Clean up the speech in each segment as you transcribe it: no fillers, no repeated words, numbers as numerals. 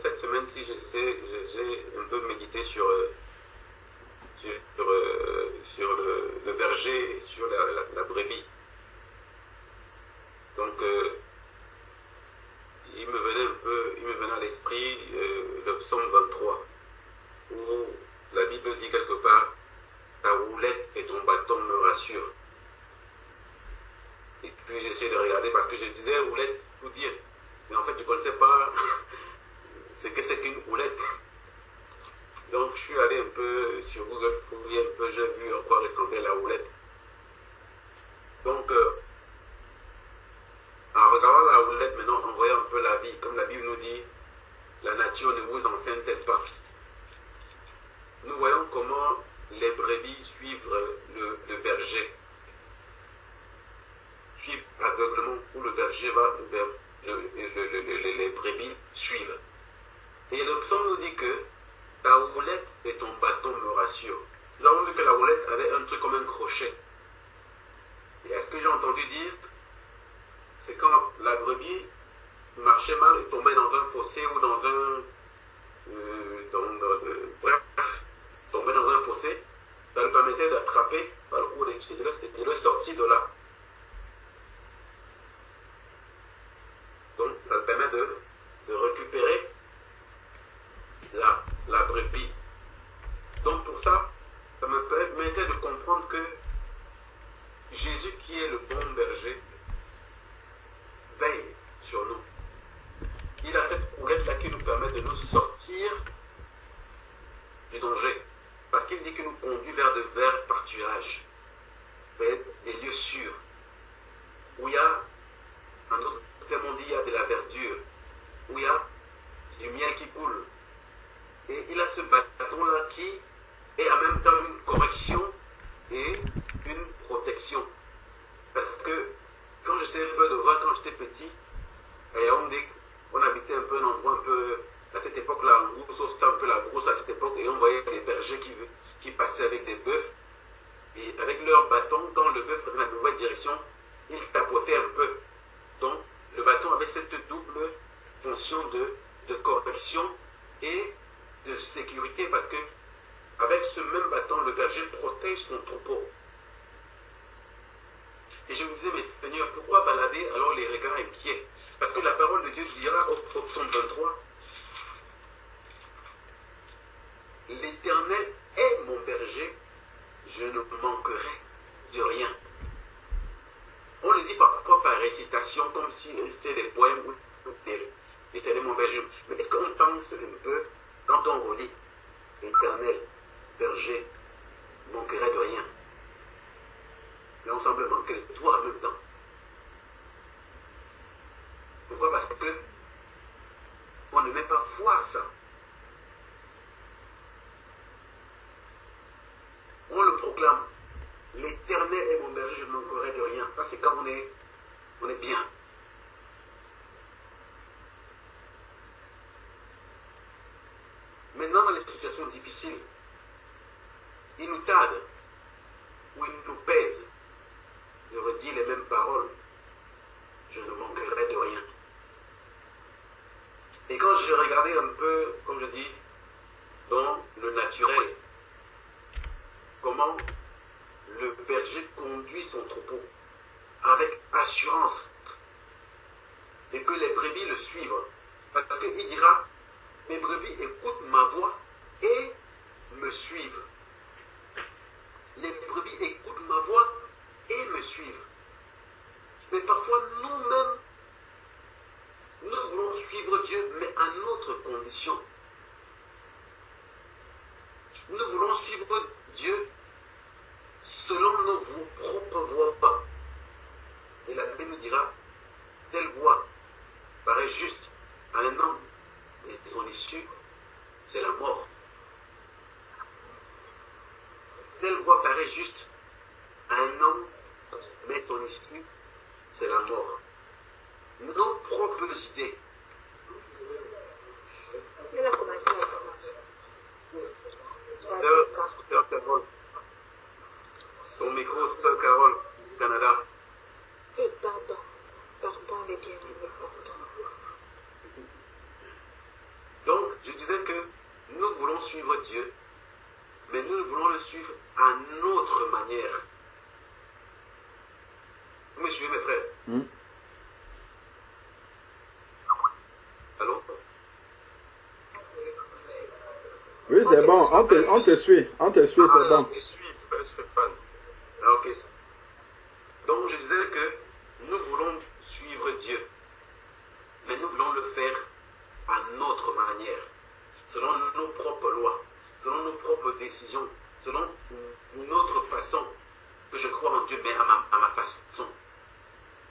cette semaine-ci, j'ai un peu médité sur le berger et sur la brebis. Donc, il me venait à l'esprit le psaume 23, où la Bible dit quelque part, ta roulette et ton bâton me rassurent. Et puis j'essayais de regarder parce que je disais roulette pour dire, mais en fait je ne connaissais pas ce que c'est qu'une roulette. Donc je suis allé un peu sur Google, fouiller un peu, j'ai vu en quoi ressemblait la roulette. Donc en regardant la roulette maintenant, en voyant un peu la vie, comme la Bible nous dit, la nature ne vous enseigne-t-elle pas. Nous voyons comment les brebis suivent le berger. Suivent aveuglement où le berger va, les brebis suivent. Et le psaume nous dit que ta roulette et ton bâton me rassurent. Nous avons vu que la roulette avait un truc comme un crochet. Et est-ce que j'ai entendu dire, c'est quand la brebis marchait mal et tombait dans un fossé ou dans un... bref, tombait dans un fossé, ça lui permettait d'attraper par le cou et de sortir de là. Donc, ça te permet de récupérer la brebis. Donc, pour ça, ça me permettait de comprendre que Jésus, qui est le bon berger, veille sur nous. Il a cette roulette-là qui nous permet de nous sortir du danger. Parce qu'il dit qu'il nous conduit vers de verts pâturages, vers des lieux sûrs, où il y a, en d'autres termes on dit, il y a de la verdure, où il y a du miel qui coule. Et il a ce bâton-là qui est en même temps une correction et une protection. Parce que quand je sais un peu de voir, quand j'étais petit, et on habitait un peu un endroit un peu, à cette époque-là, en gros, c'était un peu la brousse à cette époque, et on voyait des bergers qui passaient avec des bœufs, et avec leur bâton, quand le bœuf prenait la mauvaise direction, ils tapotaient un peu. Donc, le bâton avait cette double fonction de correction et de sécurité, parce que avec ce même bâton, le berger protège son troupeau. Et je me disais, mais Seigneur, pourquoi balader alors les regards inquiets? Parce que la parole de Dieu dira au psaume 23, l'Éternel est mon berger, je ne manquerai de rien. On le dit parfois par récitation, comme si c'était des poèmes où l'Éternel est mon berger. Mais est-ce qu'on pense un peu, quand on relit l'Éternel, berger, ne manquerait de rien? Mais on semble manquer de tout en même temps. Pourquoi? Parce que on ne met pas foi à ça. On le proclame. L'Éternel est mon berger, je ne manquerai de rien. Ça, c'est quand on est bien. Maintenant, dans les situations difficiles, il nous tarde, ou il nous pèse, de redire les mêmes paroles. Je ne manquerai de rien. Et quand je regardais un peu, comme je dis, dans le naturel, comment le berger conduit son troupeau avec assurance et que les brebis le suivent. Parce qu'il dira, mes brebis écoutent ma voix et me suivent. Les brebis écoutent ma voix et me suivent. Mais parfois nous-mêmes, nous voulons suivre Dieu, mais à notre condition. Nous voulons suivre Dieu selon nos propres voies. Et la Bible nous dira, telle voie paraît juste à un homme, mais son issue, c'est la mort. Telle voie paraît juste à un homme, mais son issue, c'est la mort. Nos propres idées. Il a commencé la commence. Sœur Carole. Ton micro, Sœur Carole, Canada. Et pardon, les bien-aimés, pardon. suivez mes frères? Allô? Oui, c'est bon, on te suit, c'est bon. Je suis fan. Ah, ok. Donc je disais que nous voulons suivre Dieu, mais nous voulons le faire à notre manière, selon nos propres lois, selon nos propres décisions, selon notre façon, que je crois en Dieu, mais à ma façon.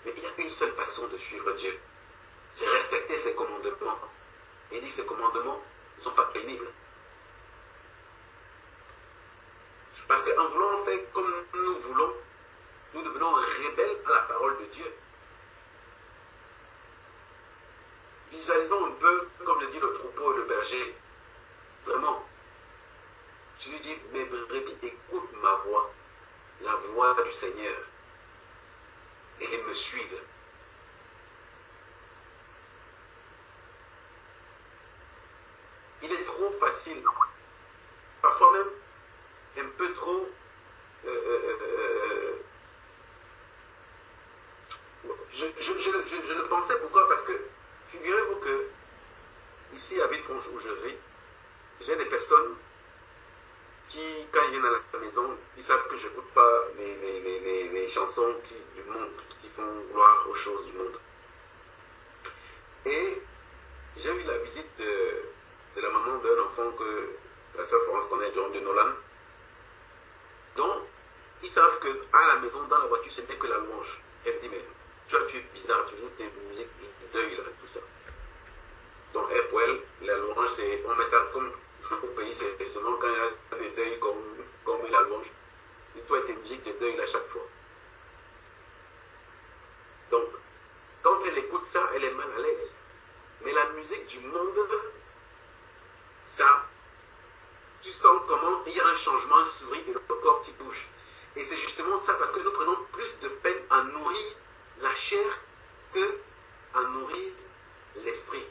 Mais il y a une seule façon de suivre Dieu, c'est respecter ses commandements. Et il dit que ces commandements ne sont pas pénibles. Parce qu'en voulant faire comme nous voulons, nous devenons rebelles à la parole de Dieu. Visualisons un peu, comme le dit le troupeau et le berger. Vraiment. Je lui dis, mes brebis, écoute ma voix, la voix du Seigneur, et me suivent. Il est trop facile, parfois même un peu trop je le pensais. Pourquoi? Parce que figurez-vous que ici à Villefranche où je vis, j'ai des personnes qui, quand ils viennent à la maison, ils savent que je n'écoute pas les chansons du monde, qui font gloire aux choses du monde. Et j'ai eu la visite de la maman d'un enfant que la sœur Florence connaît, John de Nolan. Donc, ils savent qu'à la maison, dans la voiture, ce n'est que la louange. Elle me dit, mais tu es bizarre, tu joues des musiques du deuil, là, tout ça. Donc, elle, pour elle, la louange, c'est, on met ça comme au pays, c'est seulement quand il y a des deuils comme la louange. Il doit être des musiques de deuil à chaque fois. Donc, quand elle écoute ça, elle est mal à l'aise. Mais la musique du monde, ça, tu sens comment il y a un changement, un sourire et le corps qui bouge. Et c'est justement ça, parce que nous prenons plus de peine à nourrir la chair que à nourrir l'esprit.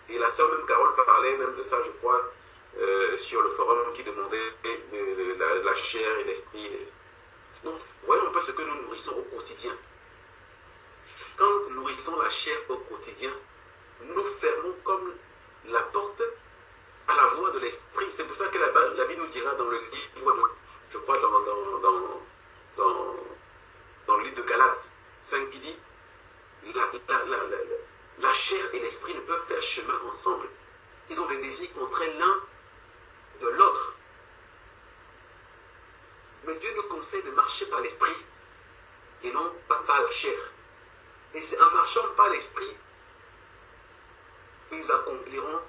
Et la sœur même Carole parlait même de ça, je crois, sur le forum qui demandait la chair et l'esprit. Donc, voyons un peu ce que nous nourrissons au quotidien. Quand nous nourrissons la chair au quotidien, nous fermons comme la porte à la voix de l'esprit. C'est pour ça que la Bible nous dira dans le livre, je crois dans le livre de Galates 5 qui dit, la chair et l'esprit ne peuvent faire chemin ensemble. Ils ont des désirs contraires l'un de l'autre. Mais Dieu nous conseille de marcher par l'esprit et non pas par la chair. Et c'est en marchant par l'esprit que nous accomplirons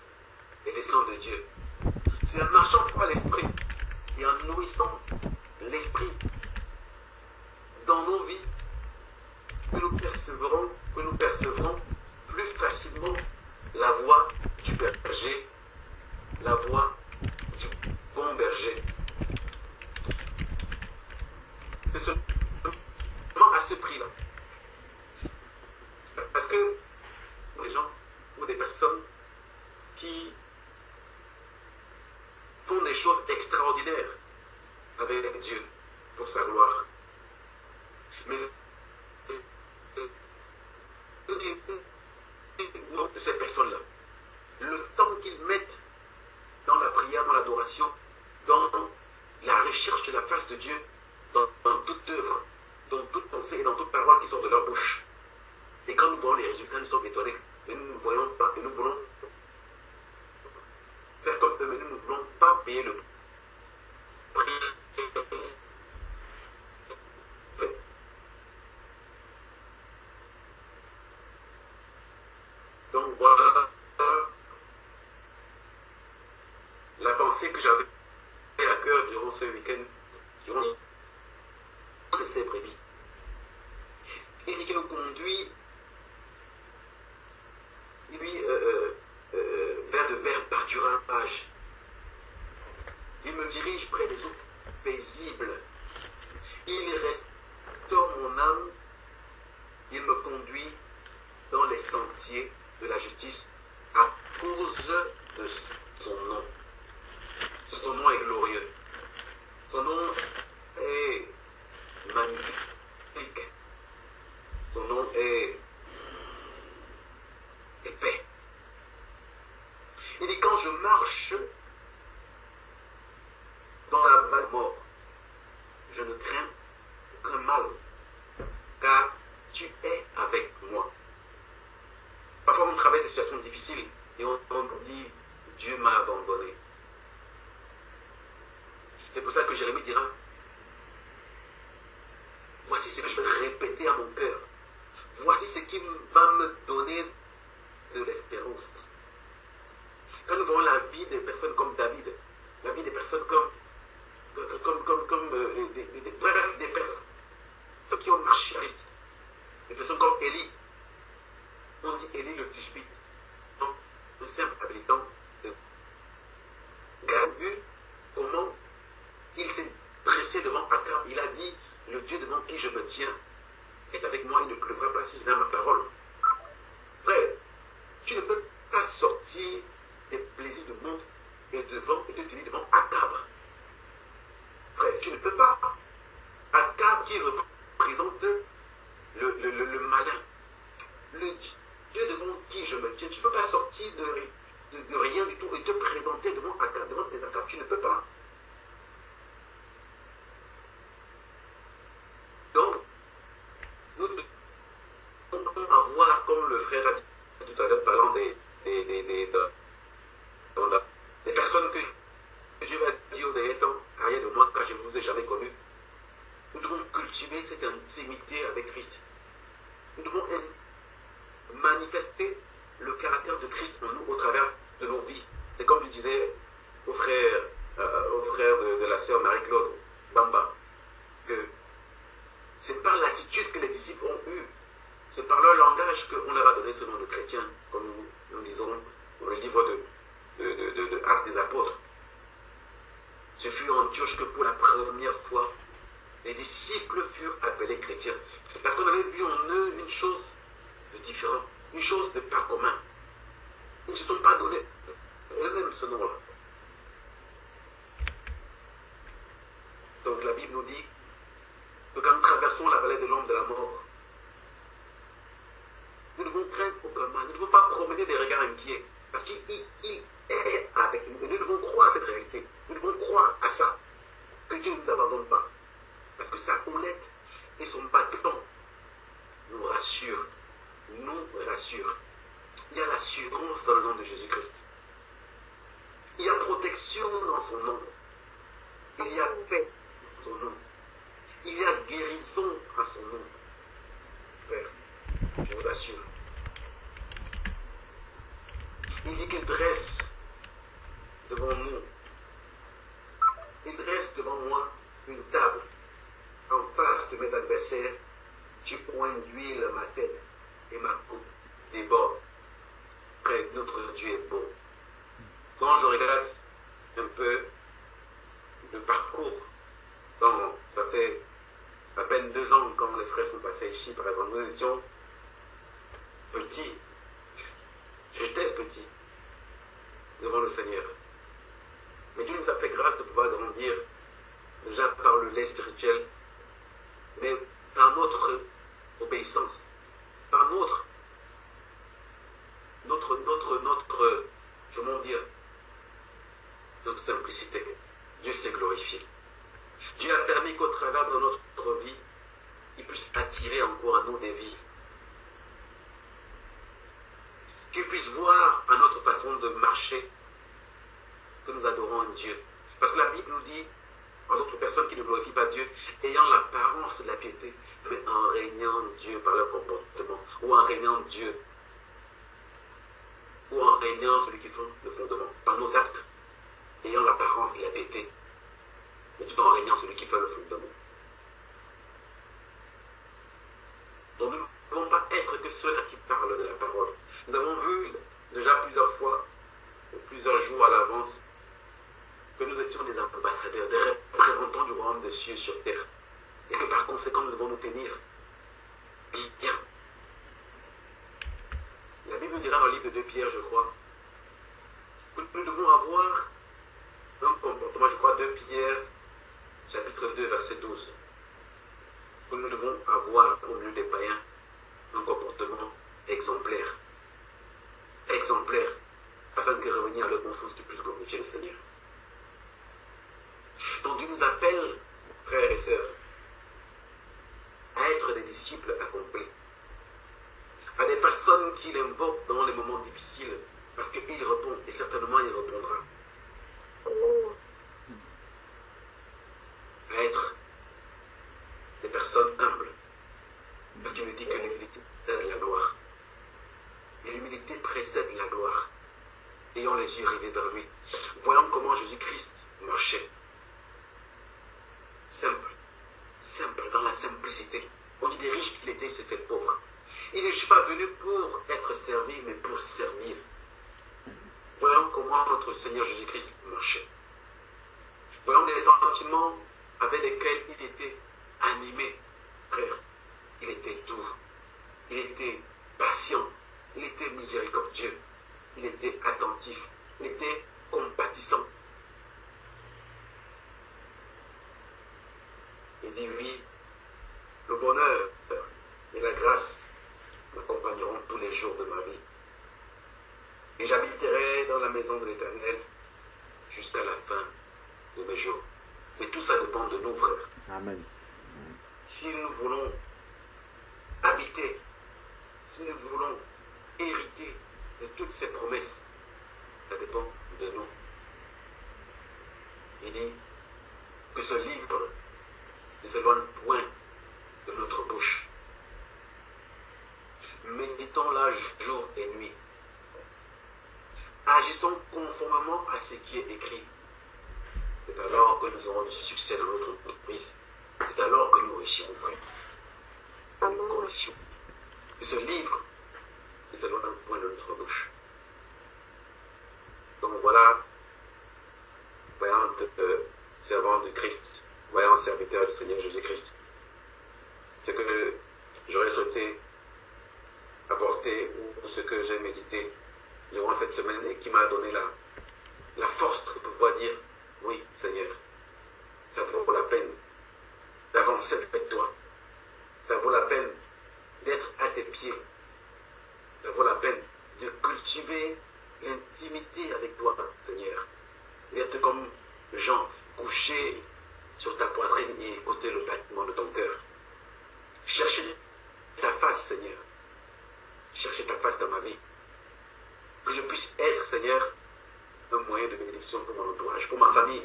les desseins de Dieu. C'est en marchant par l'esprit et en nourrissant l'esprit dans nos vies que nous percevrons plus facilement la voix du berger, la voix du bon berger. C'est seulement à ce prix-là. Parce que des gens ou des personnes qui font des choses extraordinaires avec Dieu pour sa gloire. Mais de ces personnes-là, le temps qu'ils mettent dans la prière, dans l'adoration, dans la recherche de la face de Dieu, dans toute œuvre, dans toute pensée et dans toute parole qui sort de leur bouche. Et quand nous voyons les résultats, nous sommes étonnés. Mais nous ne voyons pas, et nous voulons faire comme eux, mais nous ne voulons pas payer le prix. Donc voilà la pensée que j'avais à cœur durant ce week-end, durant ces brebis. Il dit qu'il nous conduit, lui, vers de verts pâturages. Il me dirige près des eaux paisibles. Il restaure mon âme. Il me conduit dans les sentiers de la justice à cause de son nom. Son nom est glorieux. Son nom est magnifique. Son nom est paix. Il dit, quand je marche dans la vallée mort, je ne crains aucun mal, car tu es avec moi. Parfois, on traverse des situations difficiles et on dit, Dieu m'a abandonné. C'est pour ça que Jérémie dira, voici ce que je vais répéter à mon cœur. Voici ce qui va me donner de l'espérance. Quand nous voyons la vie des personnes comme David, la vie des personnes comme des personnes qui ont marché à Christ, des personnes comme Élie, on dit Élie le Tishbite, un simple habitant de Gad, vu comment il s'est dressé devant Akab, il a dit, le Dieu devant qui je me tiens est avec moi, il ne pleuvra pas si je n'ai ma parole. Frère, tu ne peux pas sortir des plaisirs du monde et te tenir devant Akab. Frère, tu ne peux pas. Akab qui représente le malin. Le Dieu devant qui je me tiens, tu ne peux pas sortir de rien du tout et te présenter devant Akab, devant tes Akab, tu ne peux pas. Donc, nous devons avoir, comme le frère a dit tout à l'heure, parlant des personnes que Dieu va dire au dernier temps, rien de moi, car je ne vous ai jamais connu. Nous devons cultiver cette intimité avec Christ. Nous devons manifester le caractère de Christ en nous au travers de nos vies. C'est comme je disais au frère de la sœur Marie-Claude Bamba, que c'est par l'attitude que les disciples ont eue, c'est par leur langage qu'on leur a donné ce nom de chrétien, comme nous lisons dans le livre de Actes des Apôtres. Ce fut en Antioche que pour la première fois, les disciples furent appelés chrétiens. Parce qu'on avait vu en eux une chose de différent, une chose de pas commun. Ils ne se sont pas donné eux-mêmes ce nom-là. Donc la Bible nous dit que quand nous traversons la vallée de l'ombre de la mort, nous devons craindre aucun mal. Nous ne devons pas promener des regards inquiets. Parce qu'il est avec nous. Et nous devons croire à cette réalité. Nous devons croire à ça. Que Dieu ne nous abandonne pas. Parce que sa houlette et son bâton nous rassurent. Nous rassurent. Il y a l'assurance dans le nom de Jésus-Christ. Il y a protection dans son nom. Il y a paix dans son nom. Il y a guérison à son nom. Frère, je vous assure. Il dit qu'il dresse devant nous, il dresse devant moi une table en face de mes adversaires. Tu pointes d'huile ma tête et ma coupe déborde. Frère, notre Dieu est bon. Quand je regarde un peu le parcours, ça fait à peine 2 ans quand les frères sont passés ici, par exemple, nous étions petits. J'étais petit devant le Seigneur. Mais Dieu nous a fait grâce de pouvoir grandir, déjà par le lait spirituel, mais par notre obéissance, par notre comment dire, notre simplicité. Dieu s'est glorifié. Dieu a permis qu'au travers de notre vie, il puisse attirer encore à nous des vies. Qu'il puisse voir à notre façon de marcher que nous adorons un Dieu. Parce que la Bible nous dit, en d'autres personnes qui ne glorifient pas Dieu, ayant l'apparence de la piété, mais en régnant Dieu par leur comportement, ou en régnant Dieu, ou en régnant celui qui fait le fondement, par nos actes, ayant l'apparence de la piété, mais tout en régnant celui qui fait le fondement. Donc nous ne pouvons pas être que ceux-là qui parlent de la parole. Nous avons vu déjà plusieurs fois, ou plusieurs jours à l'avance, que nous étions des ambassadeurs, des représentants du royaume des cieux sur terre. Et que par conséquent, nous devons nous tenir bien. La Bible dira dans le livre de 2 Pierre, je crois, que nous devons avoir un comportement, je crois, 2 Pierre, chapitre 2, verset 12, que nous devons avoir au milieu des païens cérémonie à leur bon sens de plus glorifier le Seigneur. Donc Dieu nous appelle, frères et sœurs, à être des disciples accomplis, à des personnes qui l'invoquent dans les moments difficiles, parce qu'il répond, et certainement il répondra. À être des personnes humbles, parce qu'il nous dit que l'humilité précède la gloire. Et l'humilité précède la gloire. Ayant les yeux rivés vers lui, voyons comment Jésus-Christ marchait. Simple, simple, dans la simplicité. On dit des riches qu'il était, il s'est fait pauvre. Il n'est pas venu pour être servi, mais pour servir. Voyons comment notre Seigneur Jésus-Christ marchait. Voyons les sentiments avec lesquels il était animé, frère. Il était doux, il était patient, il était miséricordieux, il était attentif, il était compatissant. Il dit oui, le bonheur et la grâce m'accompagneront tous les jours de ma vie. Et j'habiterai dans la maison de l'Éternel jusqu'à la fin de mes jours. Mais tout ça dépend de nous, frères. Amen. Si nous voulons habiter, si nous voulons hériter de toutes ces promesses, ça dépend de nous. Il dit que ce livre ne s'éloigne point de notre bouche. Méditons-la jour et nuit. Agissons conformément à ce qui est écrit. C'est alors que nous aurons du succès dans notre entreprise. C'est alors que nous réussirons, frère. Une condition. Que ce livre ne s'éloigne point de notre bouche. Donc voilà, voyante servant de Christ, voyant serviteur du Seigneur Jésus-Christ. Ce que j'aurais souhaité apporter, ou ce que j'ai médité durant cette semaine et qui m'a donné la force de pouvoir dire, oui Seigneur, ça vaut la peine d'avancer avec toi. Ça vaut la peine d'être à tes pieds. Ça vaut la peine de cultiver l'intimité avec toi, Seigneur. D'être comme Jean, couché sur ta poitrine et écouter le battement de ton cœur. Chercher ta face, Seigneur. Chercher ta face dans ma vie. Que je puisse être, Seigneur, un moyen de bénédiction pour mon entourage, pour ma famille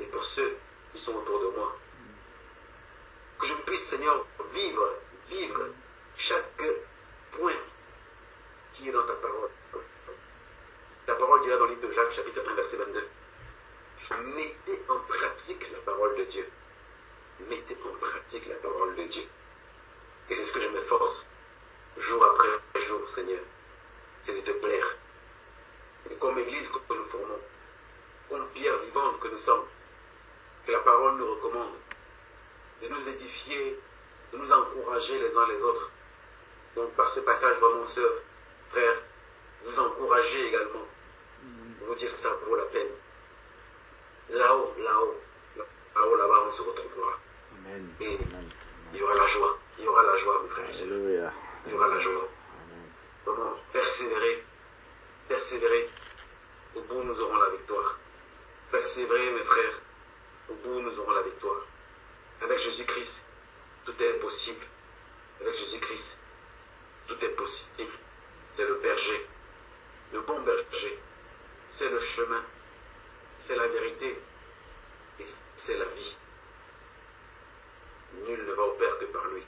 et pour ceux qui sont autour de moi. Que je puisse, Seigneur, vivre chaque point qui est dans ta parole. Ta parole dira dans le livre de Jacques, chapitre 1, verset 22. Mettez en pratique la parole de Dieu. Mettez en pratique la parole de Dieu. Et c'est ce que je m'efforce, jour après jour, Seigneur. C'est de te plaire. Et comme Église que nous formons, comme pierre vivante que nous sommes, que la parole nous recommande, de nous édifier, de nous encourager les uns les autres. Donc par ce passage, vraiment, sœur, frère, vous encourager également, vous dire ça vaut la peine. Là-haut, là-bas, on se retrouvera. Amen. Et Amen. il y aura la joie, mes frères et sœurs. Alléluia. Il y aura la joie. Amen. Vraiment, persévérer. Au bout, nous aurons la victoire. Persévérer, mes frères. Au bout, nous aurons la victoire. Avec Jésus-Christ, tout est possible. Avec Jésus-Christ, tout est possible. C'est le berger, le bon berger. C'est le chemin, c'est la vérité et c'est la vie. Nul ne va au Père que par lui.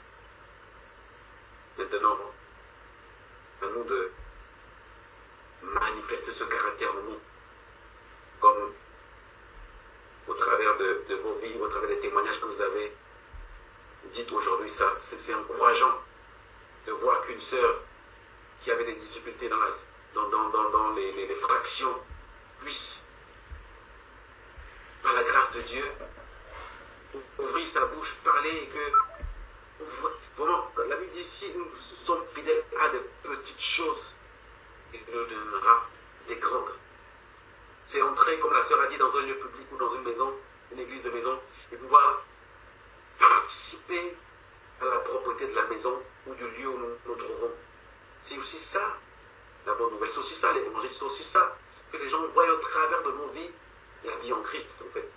Maintenant, à nous de manifester ce caractère en nous, comme au travers de vos vies, au travers des témoignages que vous avez dit aujourd'hui. Ça, c'est encourageant de voir qu'une sœur qui avait des difficultés dans les fractions puisse, par la grâce de Dieu, ouvrir sa bouche, parler et que vraiment, la Bible dit, si nous sommes fidèles à de petites choses, il nous donnera des grandes. C'est entrer, comme la sœur a dit, dans un lieu public ou dans une maison, une église de maison, et pouvoir participer à la propreté de la maison ou du lieu où nous nous trouvons. C'est aussi ça, la bonne nouvelle. C'est aussi ça, l'évangile. C'est aussi ça, que les gens voient au travers de nos vies la vie en Christ, en fait.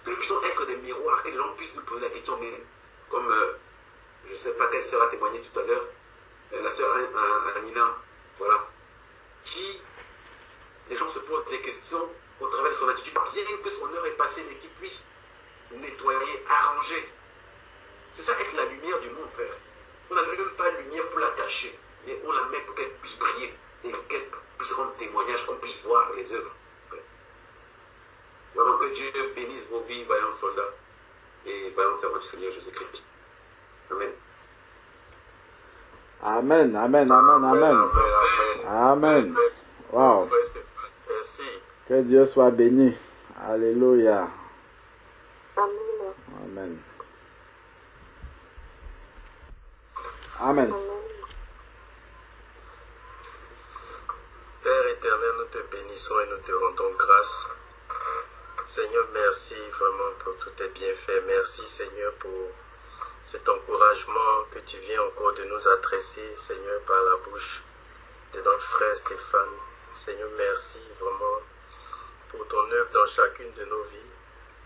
Que nous puissions être des miroirs, que les gens puissent nous poser la question, mais comme, je ne sais pas quelle sœur a témoigné tout à l'heure, la sœur Anina, voilà, qui, les gens se posent des questions au travers de son attitude, bien que son heure est passée, mais qu'il puisse nettoyer, arranger. C'est ça être la lumière du monde, frère. On n'a même pas de lumière pour la cacher, mais on la met pour qu'elle puisse briller et qu'elle puisse rendre témoignage, qu'on puisse voir les œuvres. Vraiment que Dieu bénisse vos vies, vaillants soldats, et vaillants servants du Seigneur Jésus-Christ. Amen. Amen, amen, amen, amen. Amen. Wow. Merci. Que Dieu soit béni. Alléluia. Amen. Amen. Amen. Père éternel, nous te bénissons et nous te rendons grâce. Seigneur, merci vraiment pour tous tes bienfaits. Merci Seigneur pour cet encouragement que tu viens encore de nous adresser, Seigneur, par la bouche de notre frère Stéphane. Seigneur, merci vraiment pour ton œuvre dans chacune de nos vies.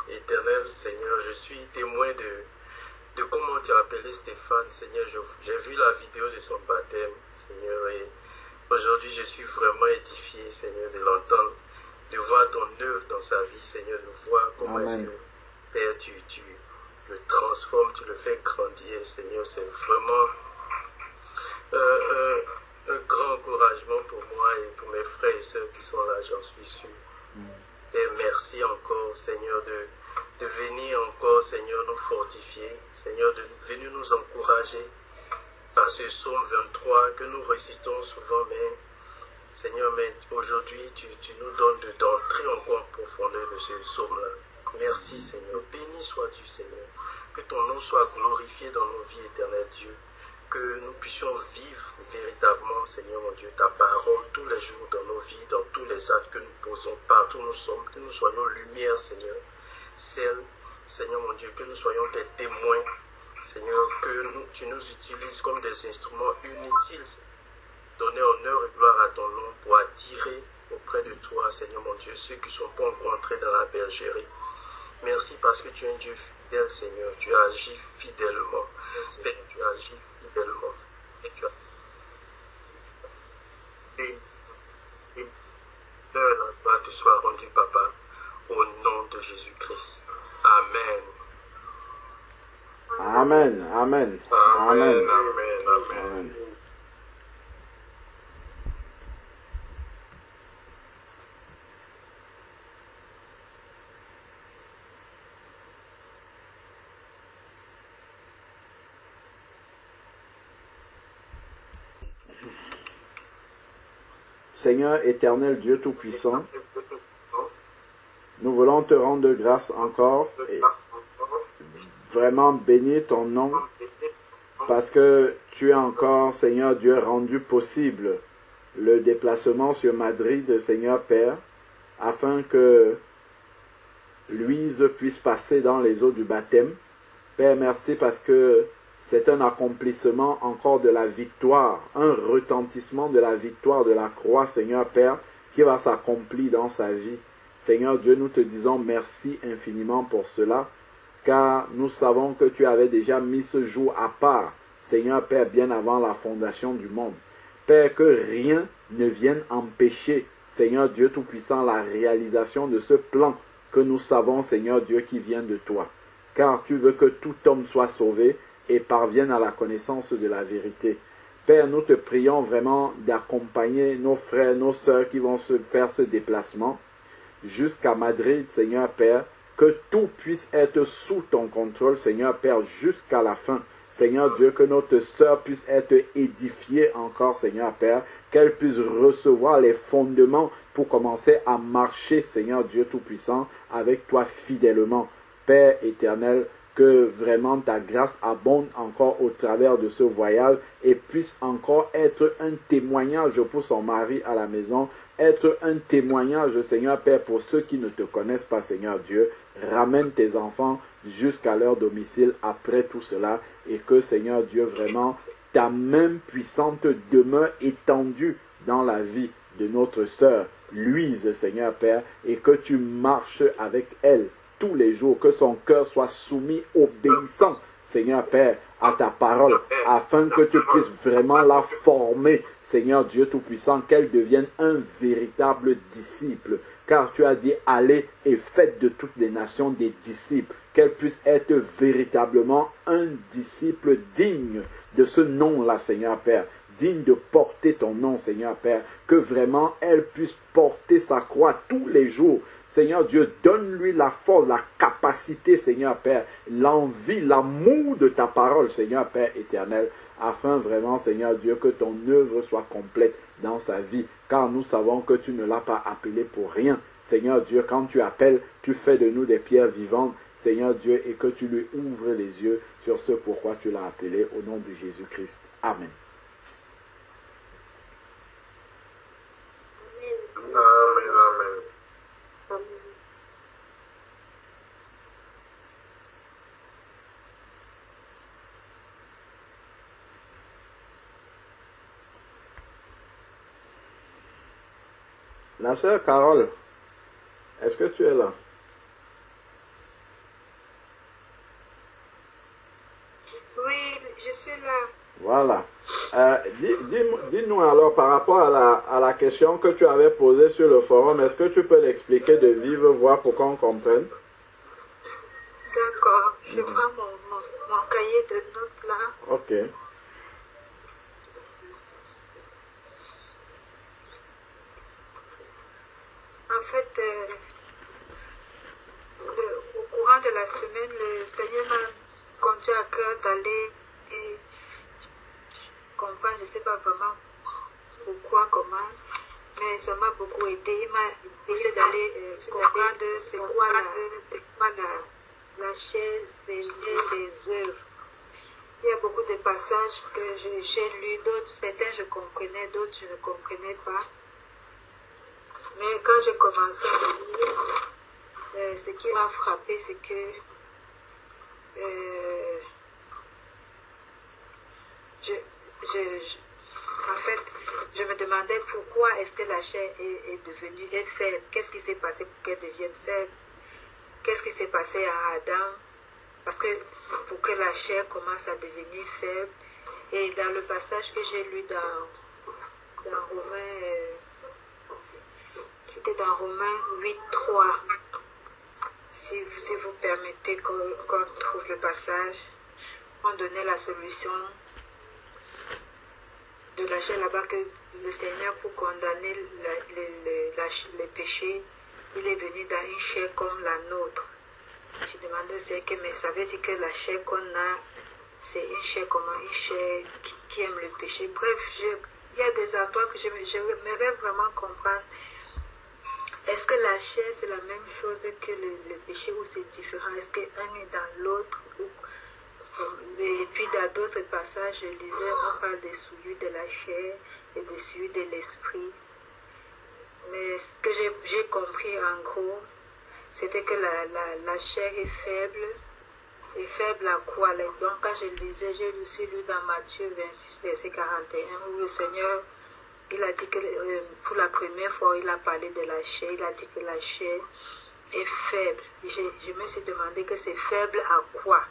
Éternel Seigneur, je suis témoin de comment tu as appelé Stéphane. Seigneur, j'ai vu la vidéo de son baptême, Seigneur, et aujourd'hui je suis vraiment édifié, Seigneur, de l'entendre, de voir ton œuvre dans sa vie, Seigneur, de voir comment est-ce que, Père, tu le transformes, tu le fais grandir, Seigneur. C'est vraiment un grand encouragement pour moi et pour mes frères et sœurs qui sont là, j'en suis sûr. Et merci encore, Seigneur, de venir encore, Seigneur, nous fortifier, Seigneur, de venir nous encourager par ce psaume 23 que nous récitons souvent, mais Seigneur, mais aujourd'hui, tu nous donnes d'entrer encore en profondeur de ce psaume-là. Merci, Seigneur. Béni sois-tu, Seigneur. Que ton nom soit glorifié dans nos vies, éternel Dieu. Que nous puissions vivre véritablement, Seigneur mon Dieu, ta parole tous les jours dans nos vies, dans tous les actes que nous posons, partout où nous sommes. Que nous soyons lumière, Seigneur. Celle, Seigneur mon Dieu, que nous soyons des témoins, Seigneur, que tu nous utilises comme des instruments inutiles, donner honneur et gloire à ton nom pour attirer auprès de toi, Seigneur mon Dieu, ceux qui ne sont pas encore entrés dans la bergerie. Merci parce que tu es un Dieu fidèle, Seigneur. Tu as agi fidèlement. Père, tu as agi fidèlement. Et tu as l'honneur à toi te soit rendu, Papa, au nom de Jésus-Christ. Amen. Amen. Amen. Amen. Amen. Seigneur éternel Dieu Tout-Puissant, nous voulons te rendre grâce encore et vraiment bénir ton nom parce que tu as encore, Seigneur Dieu, rendu possible le déplacement sur Madrid, Seigneur Père, afin que Louise puisse passer dans les eaux du baptême. Père, merci parce que c'est un accomplissement encore de la victoire, un retentissement de la victoire de la croix, Seigneur Père, qui va s'accomplir dans sa vie. Seigneur Dieu, nous te disons merci infiniment pour cela, car nous savons que tu avais déjà mis ce jour à part, Seigneur Père, bien avant la fondation du monde. Père, que rien ne vienne empêcher, Seigneur Dieu Tout-Puissant, la réalisation de ce plan que nous savons, Seigneur Dieu, qui vient de toi. Car tu veux que tout homme soit sauvé et parvienne à la connaissance de la vérité. Père, nous te prions vraiment d'accompagner nos frères, nos sœurs qui vont se faire ce déplacement jusqu'à Madrid, Seigneur Père, que tout puisse être sous ton contrôle, Seigneur Père, jusqu'à la fin. Seigneur Dieu, que notre sœur puisse être édifiée encore, Seigneur Père, qu'elle puisse recevoir les fondements pour commencer à marcher, Seigneur Dieu Tout-Puissant, avec toi fidèlement. Père éternel, que vraiment ta grâce abonde encore au travers de ce voyage et puisse encore être un témoignage pour son mari à la maison, être un témoignage, Seigneur Père, pour ceux qui ne te connaissent pas, Seigneur Dieu. Ramène tes enfants jusqu'à leur domicile après tout cela et que, Seigneur Dieu, vraiment, ta main puissante demeure étendue dans la vie de notre sœur Louise, Seigneur Père, et que tu marches avec elle tous les jours, que son cœur soit soumis, obéissant, Seigneur Père, à ta parole, afin que tu puisses vraiment la former, Seigneur Dieu Tout-Puissant, qu'elle devienne un véritable disciple. Car tu as dit, allez et faites de toutes les nations des disciples, qu'elle puisse être véritablement un disciple digne de ce nom-là, Seigneur Père, digne de porter ton nom, Seigneur Père, que vraiment elle puisse porter sa croix tous les jours. Seigneur Dieu, donne-lui la force, la capacité, Seigneur Père, l'envie, l'amour de ta parole, Seigneur Père éternel, afin vraiment, Seigneur Dieu, que ton œuvre soit complète dans sa vie, car nous savons que tu ne l'as pas appelé pour rien. Seigneur Dieu, quand tu appelles, tu fais de nous des pierres vivantes, Seigneur Dieu, et que tu lui ouvres les yeux sur ce pourquoi tu l'as appelé, au nom de Jésus-Christ. Amen. La sœur Carole, est-ce que tu es là? Oui, je suis là. Voilà. Dis-nous alors par rapport à la question que tu avais posée sur le forum, est-ce que tu peux l'expliquer de vive voix pour qu'on comprenne? D'accord, je prends mon cahier de notes là. Ok. En fait, au courant de la semaine, le Seigneur m'a conduit à cœur d'aller et comprendre, je ne sais pas vraiment pourquoi, comment, mais ça m'a beaucoup aidé. Il m'a essayé d'aller comprendre c'est quoi la chair, ses œuvres. Il y a beaucoup de passages que j'ai lus, d'autres, certains je comprenais, d'autres je ne comprenais pas. Mais quand j'ai commencé à lire, ce qui m'a frappé, c'est que en fait, je me demandais pourquoi est-ce que la chair est devenue faible. Qu'est-ce qui s'est passé pour qu'elle devienne faible? Qu'est-ce qui s'est passé à Adam? Parce que pour que la chair commence à devenir faible. Et dans le passage que j'ai lu dans Romains, c'était dans Romains 8.3. Si vous permettez qu'on trouve le passage, on donnait la solution de la chair là-bas, que le Seigneur, pour condamner les péchés, il est venu dans une chair comme la nôtre. Je demandais, mais ça veut dire que la chair qu'on a, c'est une chair comment? Une chair qui aime le péché. Bref, il y a des endroits que j'aimerais vraiment comprendre. Est-ce que la chair, c'est la même chose que le péché, ou c'est différent? Est-ce qu'un est dans l'autre? Et puis dans d'autres passages, je lisais, on parle des souillures de la chair et des souillures de l'esprit. Mais ce que j'ai compris en gros, c'était que la chair est faible. Et faible à quoi? Donc quand je lisais, j'ai aussi lu dans Matthieu 26, verset 41, où le Seigneur, il a dit que pour la première fois, il a parlé de la chair. Il a dit que la chair est faible. Je me suis demandé que c'est faible à quoi?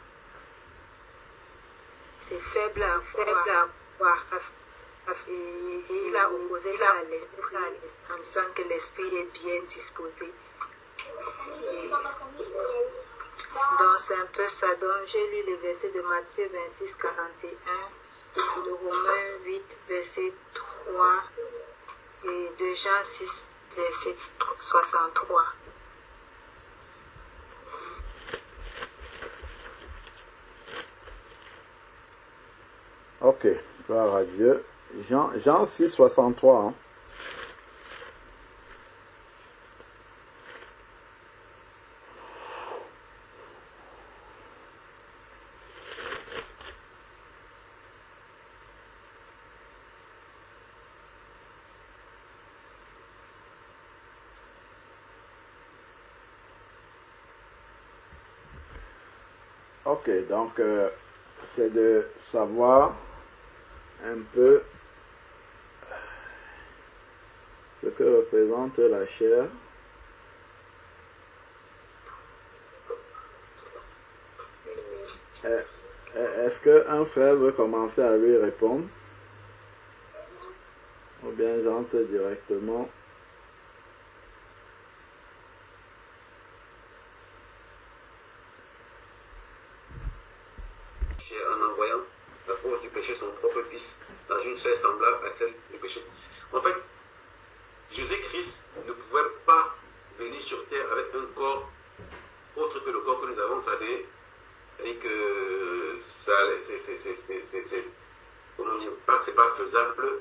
C'est faible à quoi? Et il a opposé ça à l'esprit en disant que l'esprit est bien disposé. Donc c'est un peu ça. Donc j'ai lu les versets de Matthieu 26, 41, de Romains 8, verset 3 et de Jean 6, verset 63. Ok, gloire à Dieu. Jean 6, 63. Hein. Ok, donc c'est de savoir un peu présente la chair. Est-ce qu'un frère veut commencer à lui répondre? Ou bien j'entre directement? En envoyant la cause du péché son propre fils dans une chair semblable à celle du péché. En fait, Jésus-Christ ne pouvait pas venir sur terre avec un corps autre que le corps que nous avons, c'est-à-dire que ça, c'est pas faisable.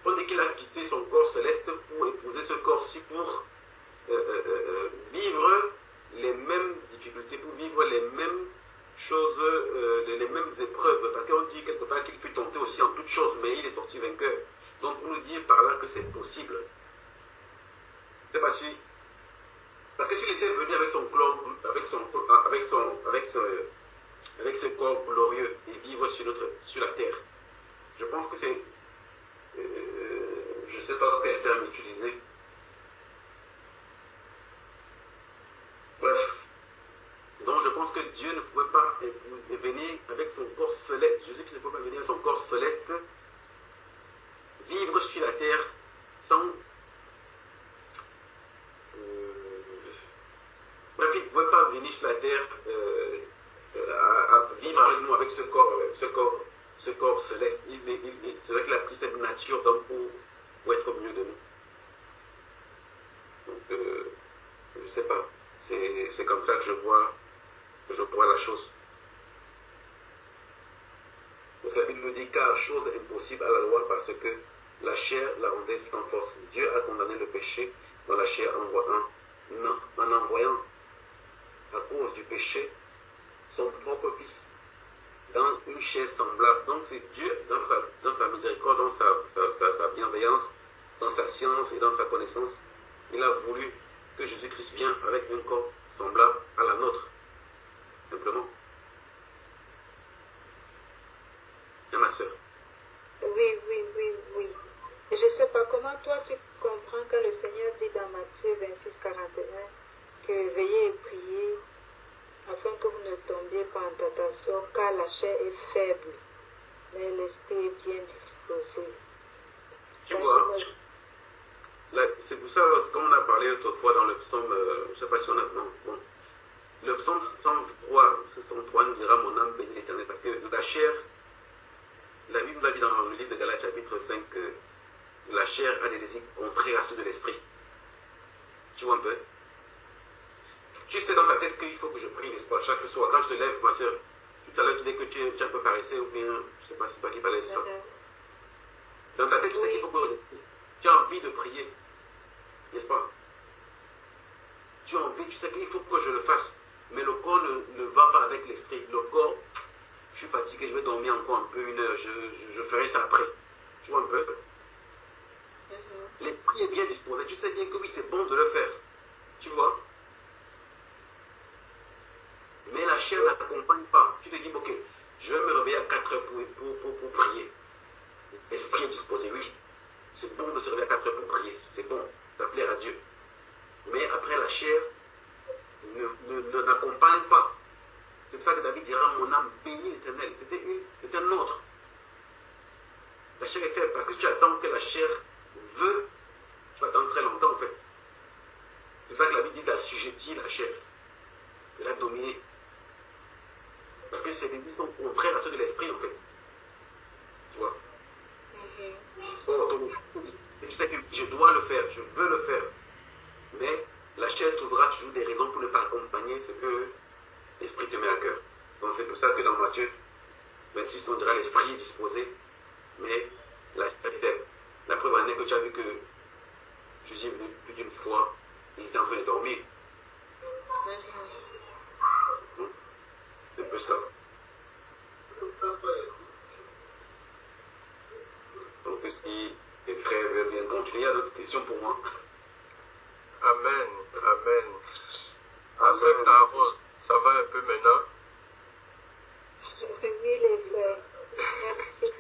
On dit qu'il a quitté son corps céleste pour épouser ce corps-ci pour vivre les mêmes difficultés, pour vivre les mêmes choses, les mêmes épreuves. Parce qu'on dit quelque part qu'il fut tenté aussi en toutes choses, mais il est sorti vainqueur. Donc pour nous dire par là que c'est possible. C'est pas si. Parce que s'il était venu avec son corps, avec ce corps glorieux et vivre sur la terre, je pense que c'est, je ne sais pas quel terme utiliser. Bref. Donc je pense que Dieu ne pouvait pas venir avec son corps céleste, Jésus qui ne pouvait pas venir avec son corps céleste, vivre sur la terre sans... Bref, il ne pouvait pas venir sur la terre à vivre avec nous, avec ce corps céleste. C'est vrai qu'il a pris cette nature d'homme pour être au milieu de nous. Donc, je ne sais pas. C'est comme ça que je vois la chose. Parce que la Bible nous dit car chose est impossible à la loi parce que la chair la rendait sans force. Dieu a condamné le péché dans la chair en envoyant à cause du péché son propre fils dans une chair semblable. Donc c'est Dieu dans sa miséricorde, dans sa bienveillance, dans sa science et dans sa connaissance, il a voulu que Jésus-Christ vienne avec un corps semblable à la nôtre. Simplement. Et ma soeur. Oui. Et je ne sais pas comment toi tu comprends quand le Seigneur dit dans Matthieu 26, 41 que veillez et priez afin que vous ne tombiez pas en tentation, car la chair est faible, mais l'esprit est bien disposé. Tu vois, c'est pour ça, comme on a parlé autrefois dans le psaume, je ne sais pas si on a... Non, bon. Le psaume 103 nous dira mon âme bénit l'Éternel, parce que la chair, la Bible nous a dit dans le livre de Galates chapitre 5 que la chair a des désirs contraires à ceux de l'esprit. Tu vois un peu? Tu sais dans ta tête qu'il faut que je prie, n'est-ce pas, chaque soir. Quand je te lève, ma soeur, tout à l'heure tu dis que tu es un peu paresseux ou bien, je ne sais pas, c'est toi qui parlais de ça. Dans ta tête, tu sais qu'il faut que tu as envie de prier, n'est-ce pas? Tu as envie, tu sais qu'il faut que je le fasse. Mais le corps ne va pas avec l'esprit. Le corps, je suis fatigué, je vais dormir encore un peu, 1 heure, je ferai ça après. Tu vois un peu? L'esprit est bien disposé. Tu sais bien que oui, c'est bon de le faire. Tu vois? Mais la chair n'accompagne pas. Tu te dis, ok, je vais me réveiller à 4 heures pour prier. L'esprit est disposé, oui. C'est bon de se réveiller à 4 heures pour prier. C'est bon, ça plaît à Dieu. Mais après, la chair n'accompagne pas. C'est pour ça que David dira mon âme bénit l'Éternel. C'était un autre. La chair est faible parce que tu attends que la chair veut. Tu attends très longtemps en fait. C'est pour ça que la Bible dit d'assujettir la chair, de la dominer. Parce que ces désirs sont contraires à ceux de l'esprit en fait. Tu vois. Donc, tu sais que je dois le faire, je veux le faire. Mais la chair trouvera toujours des raisons pour ne pas accompagner ce que l'esprit te met à cœur. Donc c'est pour ça que dans Matthieu 26, on dira l'esprit est disposé, mais la chair est faible. La preuve en est que tu as vu que Jésus est venu plus d'une fois, il était en train de dormir. C'est un peu ça. Donc si les frères veulent bien continuer, il y a d'autres questions pour moi. Amen. À cette parole, ça va un peu maintenant? Oui, les frères. Merci.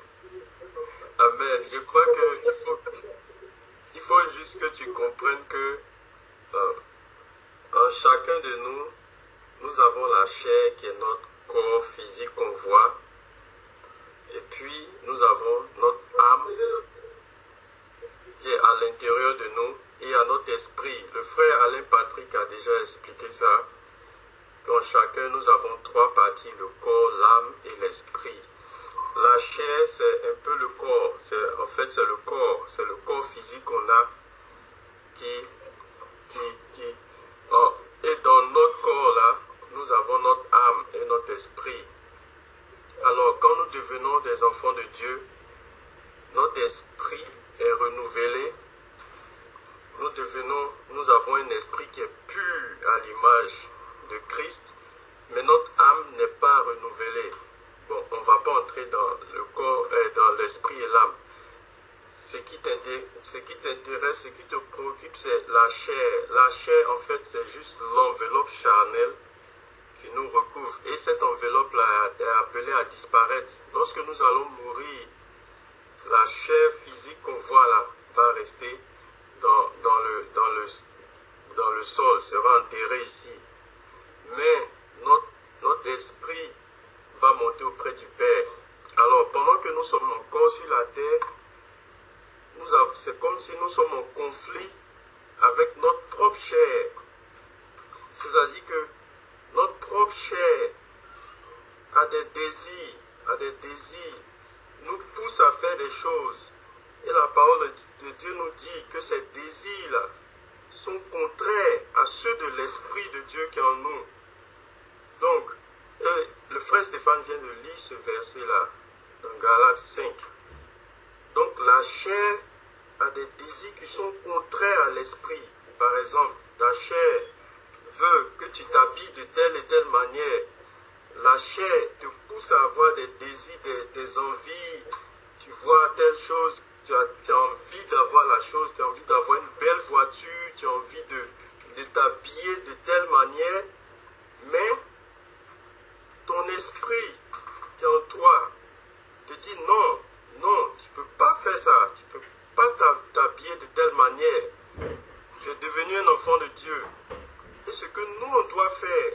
Amen. Je crois qu'il faut juste que tu comprennes que en chacun de nous, nous avons la chair qui est notre corps physique qu'on voit. Et puis, nous avons notre âme qui est à l'intérieur de nous et à notre esprit. Le frère Alain Patrick a déjà expliqué ça. Qu'en chacun, nous avons trois parties, le corps, l'âme et l'esprit. La chair, c'est un peu le corps. En fait, c'est le corps. C'est le corps physique qu'on a et dans notre corps, là, nous avons notre âme et notre esprit. Alors, quand nous devenons des enfants de Dieu, notre esprit est renouvelé. Nous avons un esprit qui est pur à l'image de Christ, mais notre âme n'est pas renouvelée. Bon, on ne va pas entrer dans le corps, dans l'esprit et l'âme. Ce qui t'intéresse, ce qui te préoccupe, c'est la chair. La chair, en fait, c'est juste l'enveloppe charnelle qui nous recouvre. Et cette enveloppe-là est appelée à disparaître. Lorsque nous allons mourir, la chair physique qu'on voit là va rester dans le sol, sera enterrée ici. Mais notre esprit va monter auprès du Père. Alors, pendant que nous sommes encore sur la terre, c'est comme si nous sommes en conflit avec notre propre chair. C'est-à-dire que notre propre chair a des désirs, nous pousse à faire des choses. Et la parole de Dieu nous dit que ces désirs-là sont contraires à ceux de l'Esprit de Dieu qui est en nous. Donc, le frère Stéphane vient de lire ce verset-là, dans Galates 5. Donc, la chair a des désirs qui sont contraires à l'esprit. Par exemple, ta chair veut que tu t'habilles de telle et telle manière. La chair te pousse à avoir des désirs, des envies. Tu vois telle chose, tu as envie d'avoir la chose, tu as envie d'avoir une belle voiture, tu as envie de t'habiller de telle manière. Mais ton esprit qui est en toi te dit non, tu ne peux pas faire ça, tu ne peux pas t'habiller de telle manière. Tu es devenu un enfant de Dieu. Et ce que nous, on doit faire,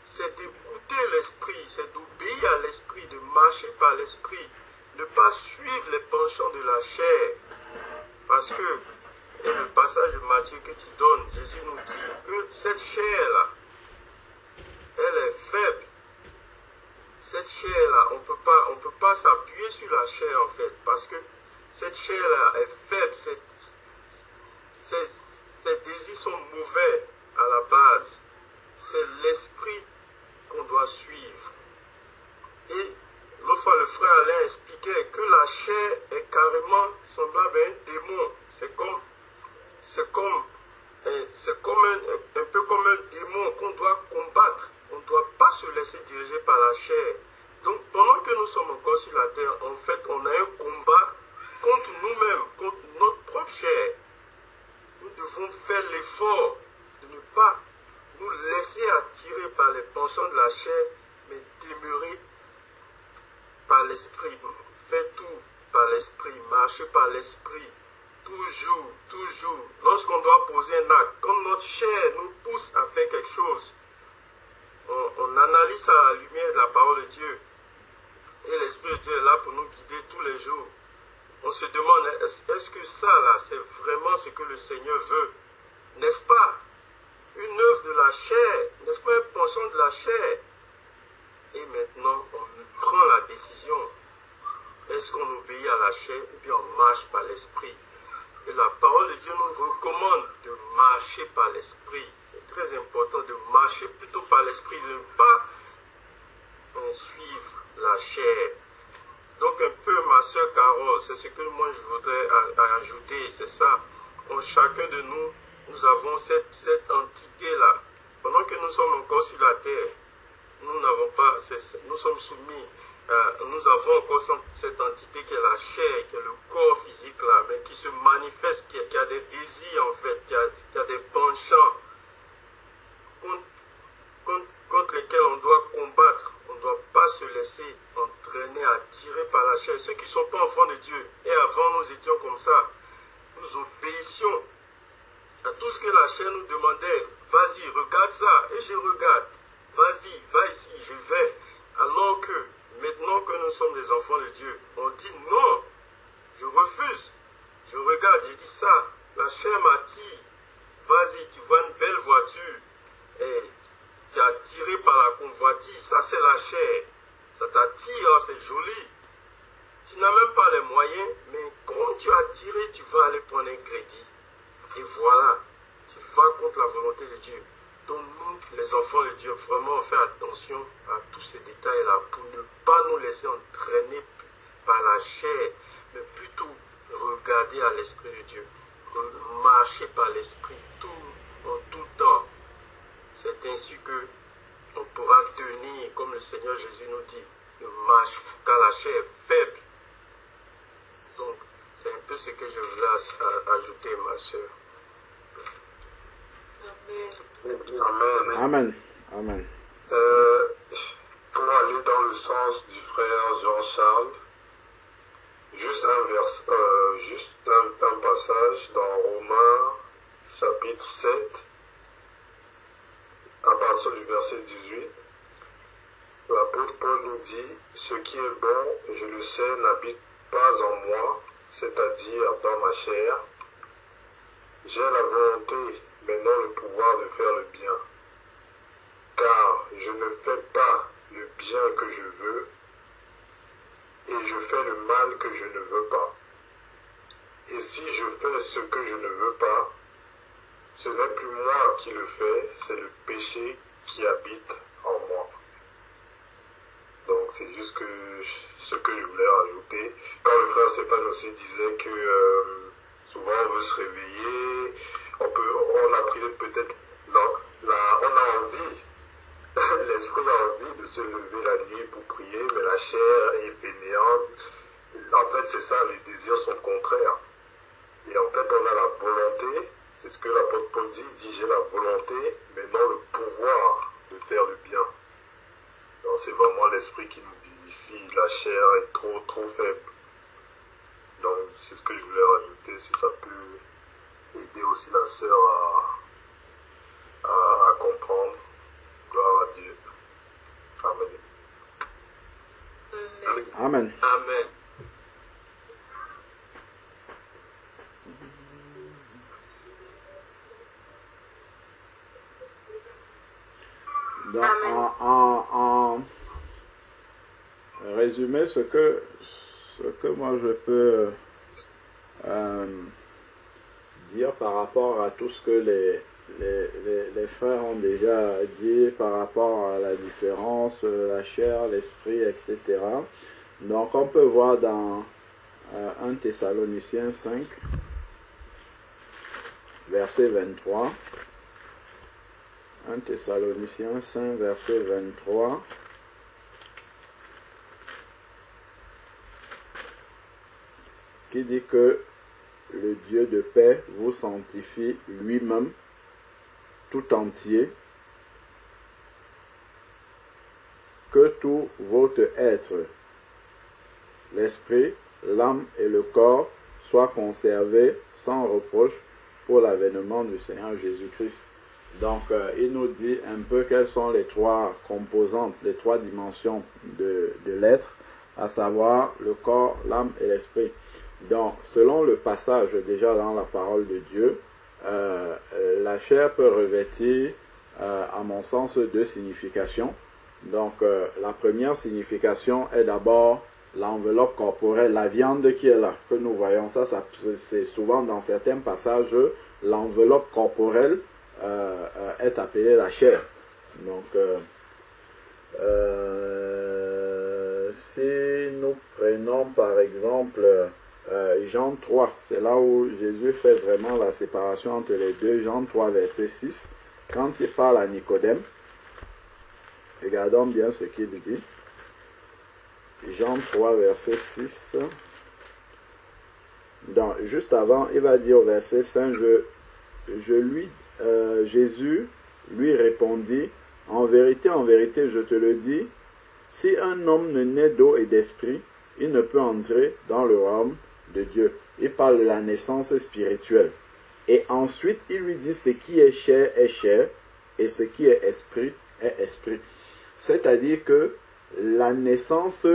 c'est d'écouter l'esprit, c'est d'obéir à l'esprit, de marcher par l'esprit, ne pas suivre les penchants de la chair. Parce que, et le passage de Matthieu que tu donnes, Jésus nous dit que cette chair-là, elle est faible. Cette chair-là, on peut pas s'appuyer sur la chair en fait, parce que cette chair-là est faible, ses désirs sont mauvais à la base. C'est l'esprit qu'on doit suivre. Et l'autre fois, le frère Alain expliquait que la chair est carrément semblable à un démon. C'est un peu comme un démon qu'on doit combattre. On ne doit pas se laisser diriger par la chair. Donc, pendant que nous sommes encore sur la terre, en fait, on a un combat contre nous-mêmes, contre notre propre chair. Nous devons faire l'effort de ne pas nous laisser attirer par les penchants de la chair, mais demeurer par l'esprit. Faire tout par l'esprit, marcher par l'esprit. Toujours. Lorsqu'on doit poser un acte, comme notre chair nous pousse à faire quelque chose, on analyse à la lumière de la parole de Dieu. Et l'Esprit de Dieu est là pour nous guider tous les jours. On se demande, est-ce que ça là, c'est vraiment ce que le Seigneur veut? N'est-ce pas une œuvre de la chair? N'est-ce pas un penchant de la chair? Et maintenant, on prend la décision. Est-ce qu'on obéit à la chair ou bien on marche par l'Esprit? Et la parole de Dieu nous recommande de marcher par l'Esprit. C'est très important de marcher plutôt par l'Esprit, de ne pas suivre la chair. Donc un peu, ma soeur Carole, c'est ce que moi je voudrais ajouter, c'est ça. Chacun de nous, nous avons cette entité-là. Pendant que nous sommes encore sur la terre, nous sommes soumis. Nous avons encore cette entité qui est la chair, qui est le corps physique là, mais qui se manifeste, qui a des désirs en fait, qui a des penchants contre lesquels on doit combattre. On ne doit pas se laisser entraînés, attirés par la chair. Ceux qui ne sont pas enfants de Dieu, et avant nous étions comme ça, nous obéissions à tout ce que la chair nous demandait. Vas-y, regarde ça, et je regarde. Vas-y, va ici, je vais. Alors que, maintenant que nous sommes des enfants de Dieu, on dit non, je refuse. Je regarde, je dis ça, la chair m'attire. Vas-y, tu vois une belle voiture, et tu es attiré par la convoitise, ça c'est la chair. Ça t'attire, c'est joli. Tu n'as même pas les moyens, mais quand tu es attiré, tu vas aller prendre un crédit. Et voilà, tu vas contre la volonté de Dieu. Donc nous, les enfants de Dieu, vraiment on fait attention à tous ces détails-là pour ne pas nous laisser entraîner par la chair, mais plutôt regarder à l'Esprit de Dieu, marcher par l'Esprit en tout temps. C'est ainsi que on pourra tenir, comme le Seigneur Jésus nous dit, ne marche car la chair est faible. Donc, c'est un peu ce que je voulais ajouter, ma soeur. Amen. Amen. Amen. Pour aller dans le sens du frère Jean-Charles, juste un passage dans Romains chapitre 7, à partir du verset 18, l'apôtre Paul nous dit « Ce qui est bon, je le sais, n'habite pas en moi, c'est-à-dire dans ma chair. J'ai la volonté, mais non le pouvoir de faire le bien. Car je ne fais pas le bien que je veux, et je fais le mal que je ne veux pas. Et si je fais ce que je ne veux pas, ce n'est plus moi qui le fais, c'est le péché qui habite en moi. » Donc c'est juste ce que je voulais rajouter. Quand le frère Stéphane aussi disait que souvent on veut se réveiller, on a pris peut-être, on a envie, l'esprit a envie de se lever la nuit pour prier, mais la chair est fainéante. En fait c'est ça, les désirs sont contraires. Et en fait on a la volonté. C'est ce que l'apôtre Paul dit, j'ai la volonté, mais non le pouvoir de faire le bien. Donc c'est vraiment l'esprit qui nous dit ici, la chair est trop faible. Donc c'est ce que je voulais rajouter, si ça peut aider aussi la sœur à comprendre. Gloire à Dieu. Amen. Amen. Amen. Donc, en résumé, ce que moi je peux dire par rapport à tout ce que les frères ont déjà dit par rapport à la différence, la chair, l'esprit, etc. Donc on peut voir dans 1 Thessaloniciens 5, verset 23. 1 Thessaloniciens 5, verset 23. Qui dit que le Dieu de paix vous sanctifie lui-même tout entier, que tout votre être, l'esprit, l'âme et le corps soient conservés sans reproche pour l'avènement du Seigneur Jésus-Christ. Donc, il nous dit un peu quelles sont les trois composantes, les trois dimensions de l'être, à savoir le corps, l'âme et l'esprit. Donc, selon le passage déjà dans la parole de Dieu, la chair peut revêtir, à mon sens, deux significations. Donc, la première signification est d'abord l'enveloppe corporelle, la viande qui est là, que nous voyons. Ça c'est souvent dans certains passages, l'enveloppe corporelle est appelée la chair. Donc, si nous prenons par exemple Jean 3, c'est là où Jésus fait vraiment la séparation entre les deux. Jean 3, verset 6, quand il parle à Nicodème, regardons bien ce qu'il dit. Jean 3, verset 6. Donc, juste avant, il va dire au verset 5, Jésus lui répondit, en vérité, je te le dis, Si un homme ne naît d'eau et d'esprit, il ne peut entrer dans le royaume de Dieu. Il parle de la naissance spirituelle. Et ensuite, il lui dit ce qui est chair, et ce qui est esprit. C'est-à-dire que la naissance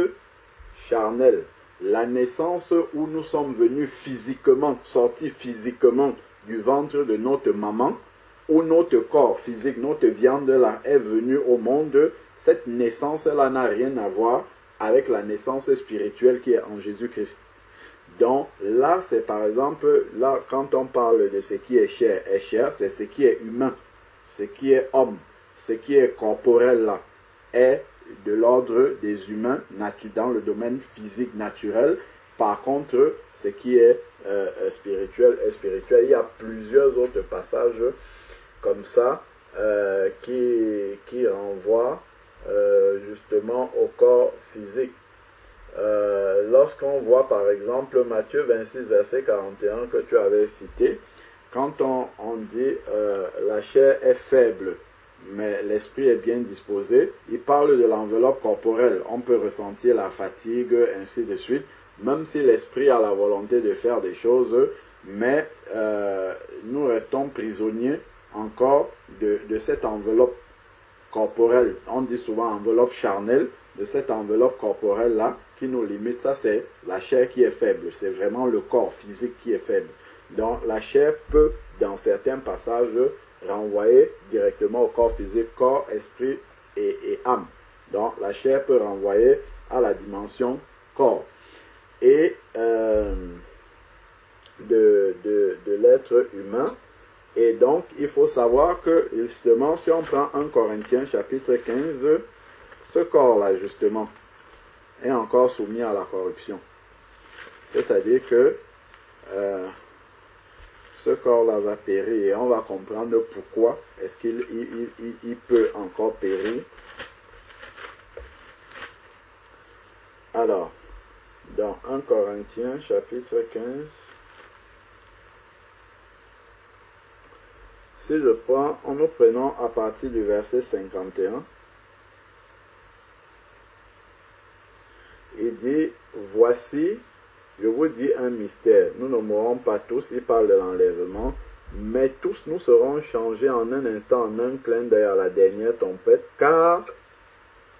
charnelle, la naissance où nous sommes venus physiquement, sortis physiquement du ventre de notre maman, où notre corps physique, notre viande là est venue au monde, cette naissance-là n'a rien à voir avec la naissance spirituelle qui est en Jésus-Christ. Donc là, c'est par exemple, là, quand on parle de ce qui est chair, c'est ce qui est humain, ce qui est homme, ce qui est corporel là, est de l'ordre des humains dans le domaine physique naturel. Par contre, ce qui est spirituel est spirituel. Il y a plusieurs autres passages comme ça qui renvoient justement au corps physique. Lorsqu'on voit par exemple Matthieu 26 verset 41 que tu avais cité, quand on dit la chair est faible mais l'esprit est bien disposé, il parle de l'enveloppe corporelle. On peut ressentir la fatigue, ainsi de suite, même si l'esprit a la volonté de faire des choses, mais nous restons prisonniers encore de cette enveloppe corporelle. On dit souvent enveloppe charnelle, de cette enveloppe corporelle-là qui nous limite. Ça, c'est la chair qui est faible. C'est vraiment le corps physique qui est faible. Donc, la chair peut, dans certains passages, renvoyer directement au corps physique, corps, esprit et âme. Donc, la chair peut renvoyer à la dimension corps. Et de l'être humain. Et donc, il faut savoir que, justement, si on prend 1 Corinthiens chapitre 15, ce corps-là, justement, est encore soumis à la corruption. C'est-à-dire que ce corps-là va périr et on va comprendre pourquoi est-ce qu'il peut encore périr. Alors, dans 1 Corinthiens chapitre 15, si je prends, nous prenons à partir du verset 51, il dit, voici, je vous dis un mystère, nous ne mourrons pas tous, il parle de l'enlèvement, mais tous nous serons changés en un instant, en un clin d'œil à la dernière tempête, car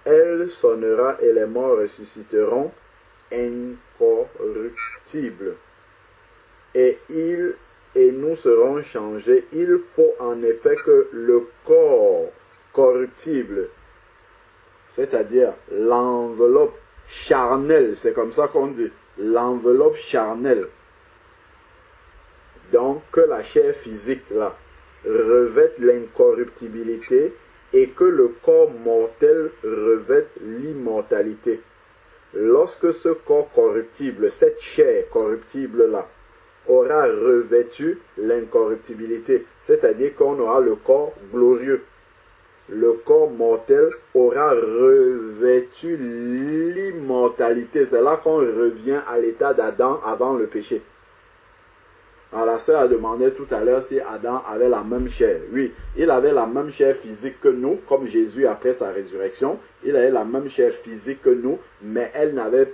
elle sonnera et les morts ressusciteront incorruptibles. Et nous serons changés. Il faut en effet que le corps corruptible, c'est-à-dire l'enveloppe charnelle, c'est comme ça qu'on dit, l'enveloppe charnelle, donc que la chair physique là revête l'incorruptibilité et que le corps mortel revête l'immortalité. Lorsque ce corps corruptible, cette chair corruptible là, aura revêtu l'incorruptibilité, c'est-à-dire qu'on aura le corps glorieux, le corps mortel aura revêtu l'immortalité. C'est là qu'on revient à l'état d'Adam avant le péché. Alors la sœur a demandé tout à l'heure si Adam avait la même chair. Oui, il avait la même chair physique que nous, comme Jésus après sa résurrection. Il avait la même chair physique que nous, mais elle n'avait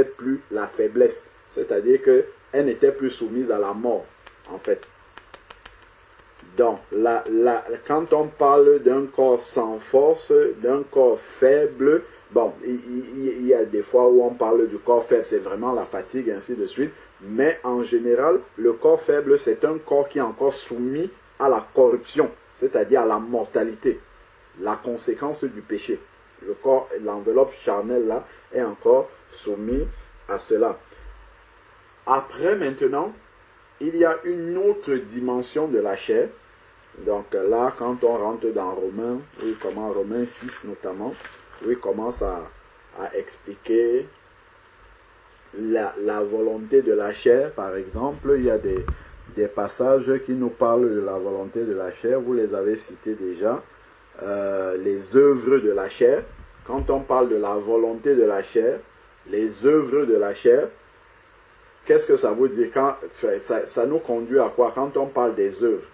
plus la faiblesse. C'est-à-dire qu'elle n'était plus soumise à la mort, en fait. Donc, quand on parle d'un corps sans force, d'un corps faible, bon, il y a des fois où on parle du corps faible, c'est vraiment la fatigue, ainsi de suite. Mais en général, le corps faible, c'est un corps qui est encore soumis à la corruption, c'est-à-dire à la mortalité, la conséquence du péché. Le corps, l'enveloppe charnelle là, est encore soumis à cela. Après, maintenant, il y a une autre dimension de la chair. Donc là, quand on rentre dans Romains, Romains 6 notamment, où il commence à expliquer la volonté de la chair, par exemple, il y a des passages qui nous parlent de la volonté de la chair, vous les avez cités déjà, les œuvres de la chair. Quand on parle de la volonté de la chair, les œuvres de la chair, qu'est-ce que ça veut dire? Ça nous conduit à quoi quand on parle des œuvres?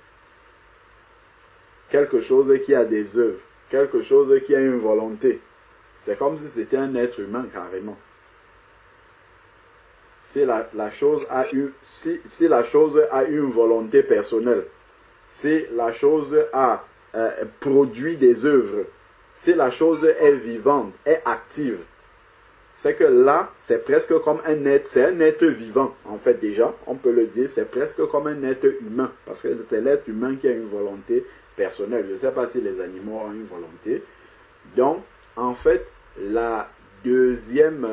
Quelque chose qui a des œuvres, quelque chose qui a une volonté. C'est comme si c'était un être humain carrément. Si la chose a une volonté personnelle, si la chose a produit des œuvres, si la chose est vivante, est active, c'est que là, c'est presque comme un être, c'est un être vivant, en fait déjà, on peut le dire, c'est presque comme un être humain, parce que c'est l'être humain qui a une volonté personnelle. Je ne sais pas si les animaux ont une volonté. Donc, en fait, la deuxième,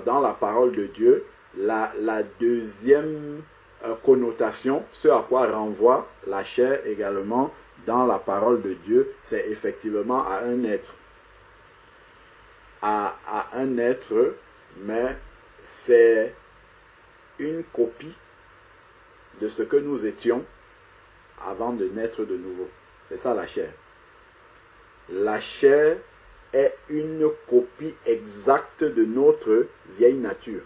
dans la parole de Dieu, la deuxième connotation, ce à quoi renvoie la chair également dans la parole de Dieu, c'est effectivement à un être. À un être, mais c'est une copie de ce que nous étions avant de naître de nouveau. C'est ça la chair. La chair est une copie exacte de notre vieille nature.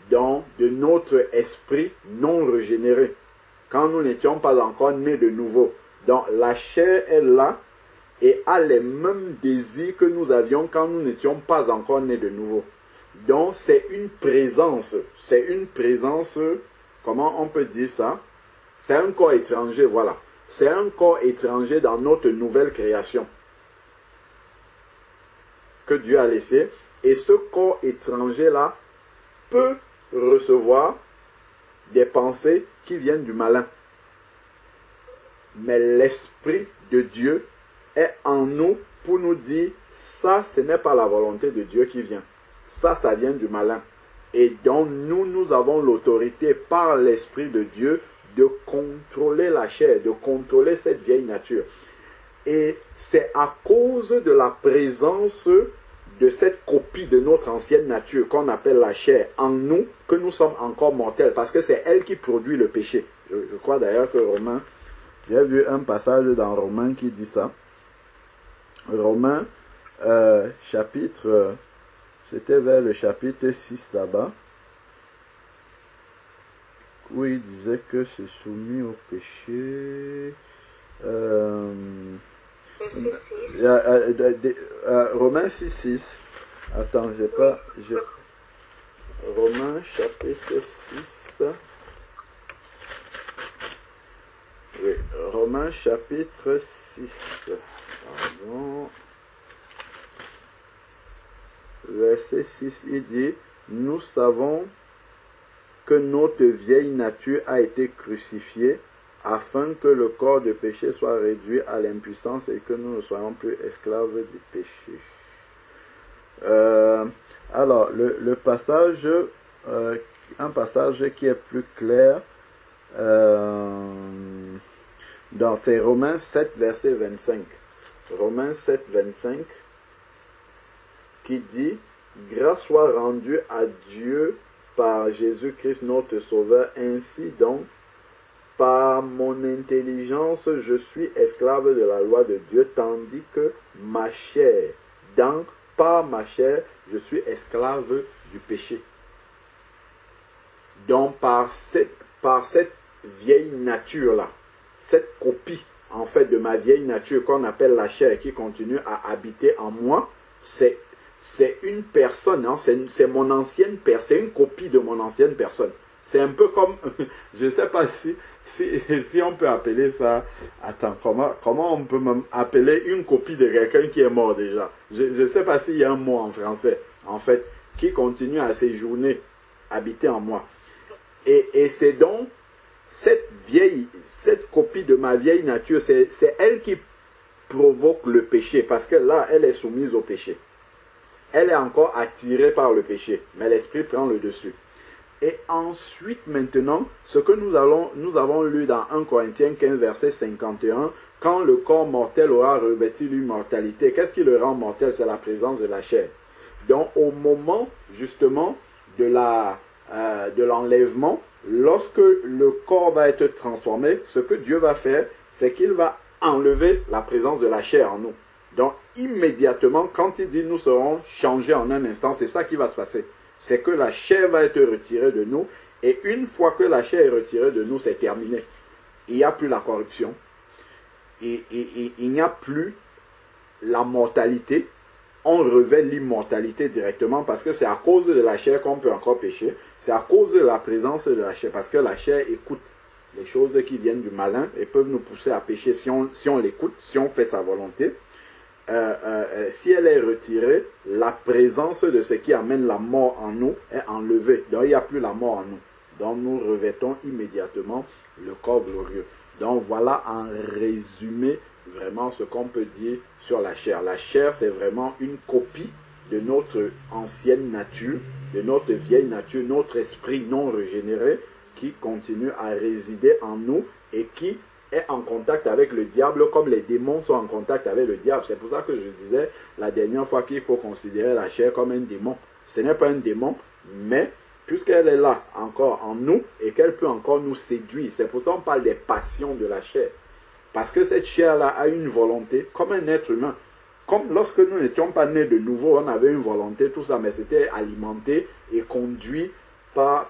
Donc, de notre esprit non régénéré, quand nous n'étions pas encore nés de nouveau. Donc, la chair est là et a les mêmes désirs que nous avions quand nous n'étions pas encore nés de nouveau. Donc, c'est une présence, comment on peut dire ça? C'est un corps étranger, voilà. C'est un corps étranger dans notre nouvelle création que Dieu a laissé. Et ce corps étranger-là peut recevoir des pensées qui viennent du malin. Mais l'Esprit de Dieu est en nous pour nous dire, ça, ce n'est pas la volonté de Dieu qui vient. Ça vient du malin. Et donc, nous avons l'autorité par l'Esprit de Dieu de contrôler la chair, de contrôler cette vieille nature. Et c'est à cause de la présence de cette copie de notre ancienne nature qu'on appelle la chair en nous que nous sommes encore mortels, parce que c'est elle qui produit le péché. Je crois d'ailleurs que Romains, j'ai vu un passage dans Romains qui dit ça. Romains, c'était vers le chapitre 6 là-bas, où il disait que c'est soumis au péché. Romains 6. Attends, Romains chapitre 6. Oui, Romains chapitre 6. Pardon. Verset 6, il dit, nous savons que notre vieille nature a été crucifiée afin que le corps de péché soit réduit à l'impuissance et que nous ne soyons plus esclaves du péché. Alors, le passage, un passage qui est plus clair, c'est Romains 7, verset 25. Romains 7, 25, qui dit, grâce soit rendue à Dieu par Jésus-Christ notre Sauveur, ainsi donc, par mon intelligence, je suis esclave de la loi de Dieu, tandis que ma chair, par ma chair, je suis esclave du péché. Donc, par cette vieille nature-là, cette copie, en fait, de ma vieille nature qu'on appelle la chair, qui continue à habiter en moi, c'est une personne, hein, c'est mon ancienne personne, c'est une copie de mon ancienne personne. C'est un peu comme, je ne sais pas si on peut appeler ça, attends, comment on peut même appeler une copie de quelqu'un qui est mort déjà? Je ne sais pas s'il y a un mot en français, en fait, qui continue à séjourner, habiter en moi. Et c'est donc cette copie de ma vieille nature, c'est elle qui provoque le péché, parce que là, elle est soumise au péché. Elle est encore attirée par le péché, mais l'esprit prend le dessus. Et ensuite, maintenant, ce que nous avons lu dans 1 Corinthiens 15, verset 51, quand le corps mortel aura revêtu l'immortalité, qu'est-ce qui le rend mortel? C'est la présence de la chair. Donc, au moment, justement, de l'enlèvement, lorsque le corps va être transformé, ce que Dieu va faire, c'est qu'il va enlever la présence de la chair en nous. Donc, immédiatement, quand il dit nous serons changés en un instant, c'est ça qui va se passer. C'est que la chair va être retirée de nous, et une fois que la chair est retirée de nous, c'est terminé. Il n'y a plus la corruption. il n'y a plus la mortalité, on revêt l'immortalité directement parce que c'est à cause de la chair qu'on peut encore pécher, c'est à cause de la présence de la chair, parce que la chair écoute les choses qui viennent du malin et peuvent nous pousser à pécher si on l'écoute, si on fait sa volonté. Si elle est retirée, la présence de ce qui amène la mort en nous est enlevée. Donc il n'y a plus la mort en nous. Donc nous revêtons immédiatement le corps glorieux. Donc voilà en résumé vraiment ce qu'on peut dire sur la chair. La chair, c'est vraiment une copie de notre ancienne nature, de notre vieille nature, notre esprit non régénéré qui continue à résider en nous et qui est en contact avec le diable comme les démons sont en contact avec le diable. C'est pour ça que je disais la dernière fois qu'il faut considérer la chair comme un démon. Ce n'est pas un démon, mais puisqu'elle est là encore en nous et qu'elle peut encore nous séduire, c'est pour ça qu'on parle des passions de la chair. Parce que cette chair-là a une volonté comme un être humain. Comme lorsque nous n'étions pas nés de nouveau, on avait une volonté, tout ça, mais c'était alimenté et conduit par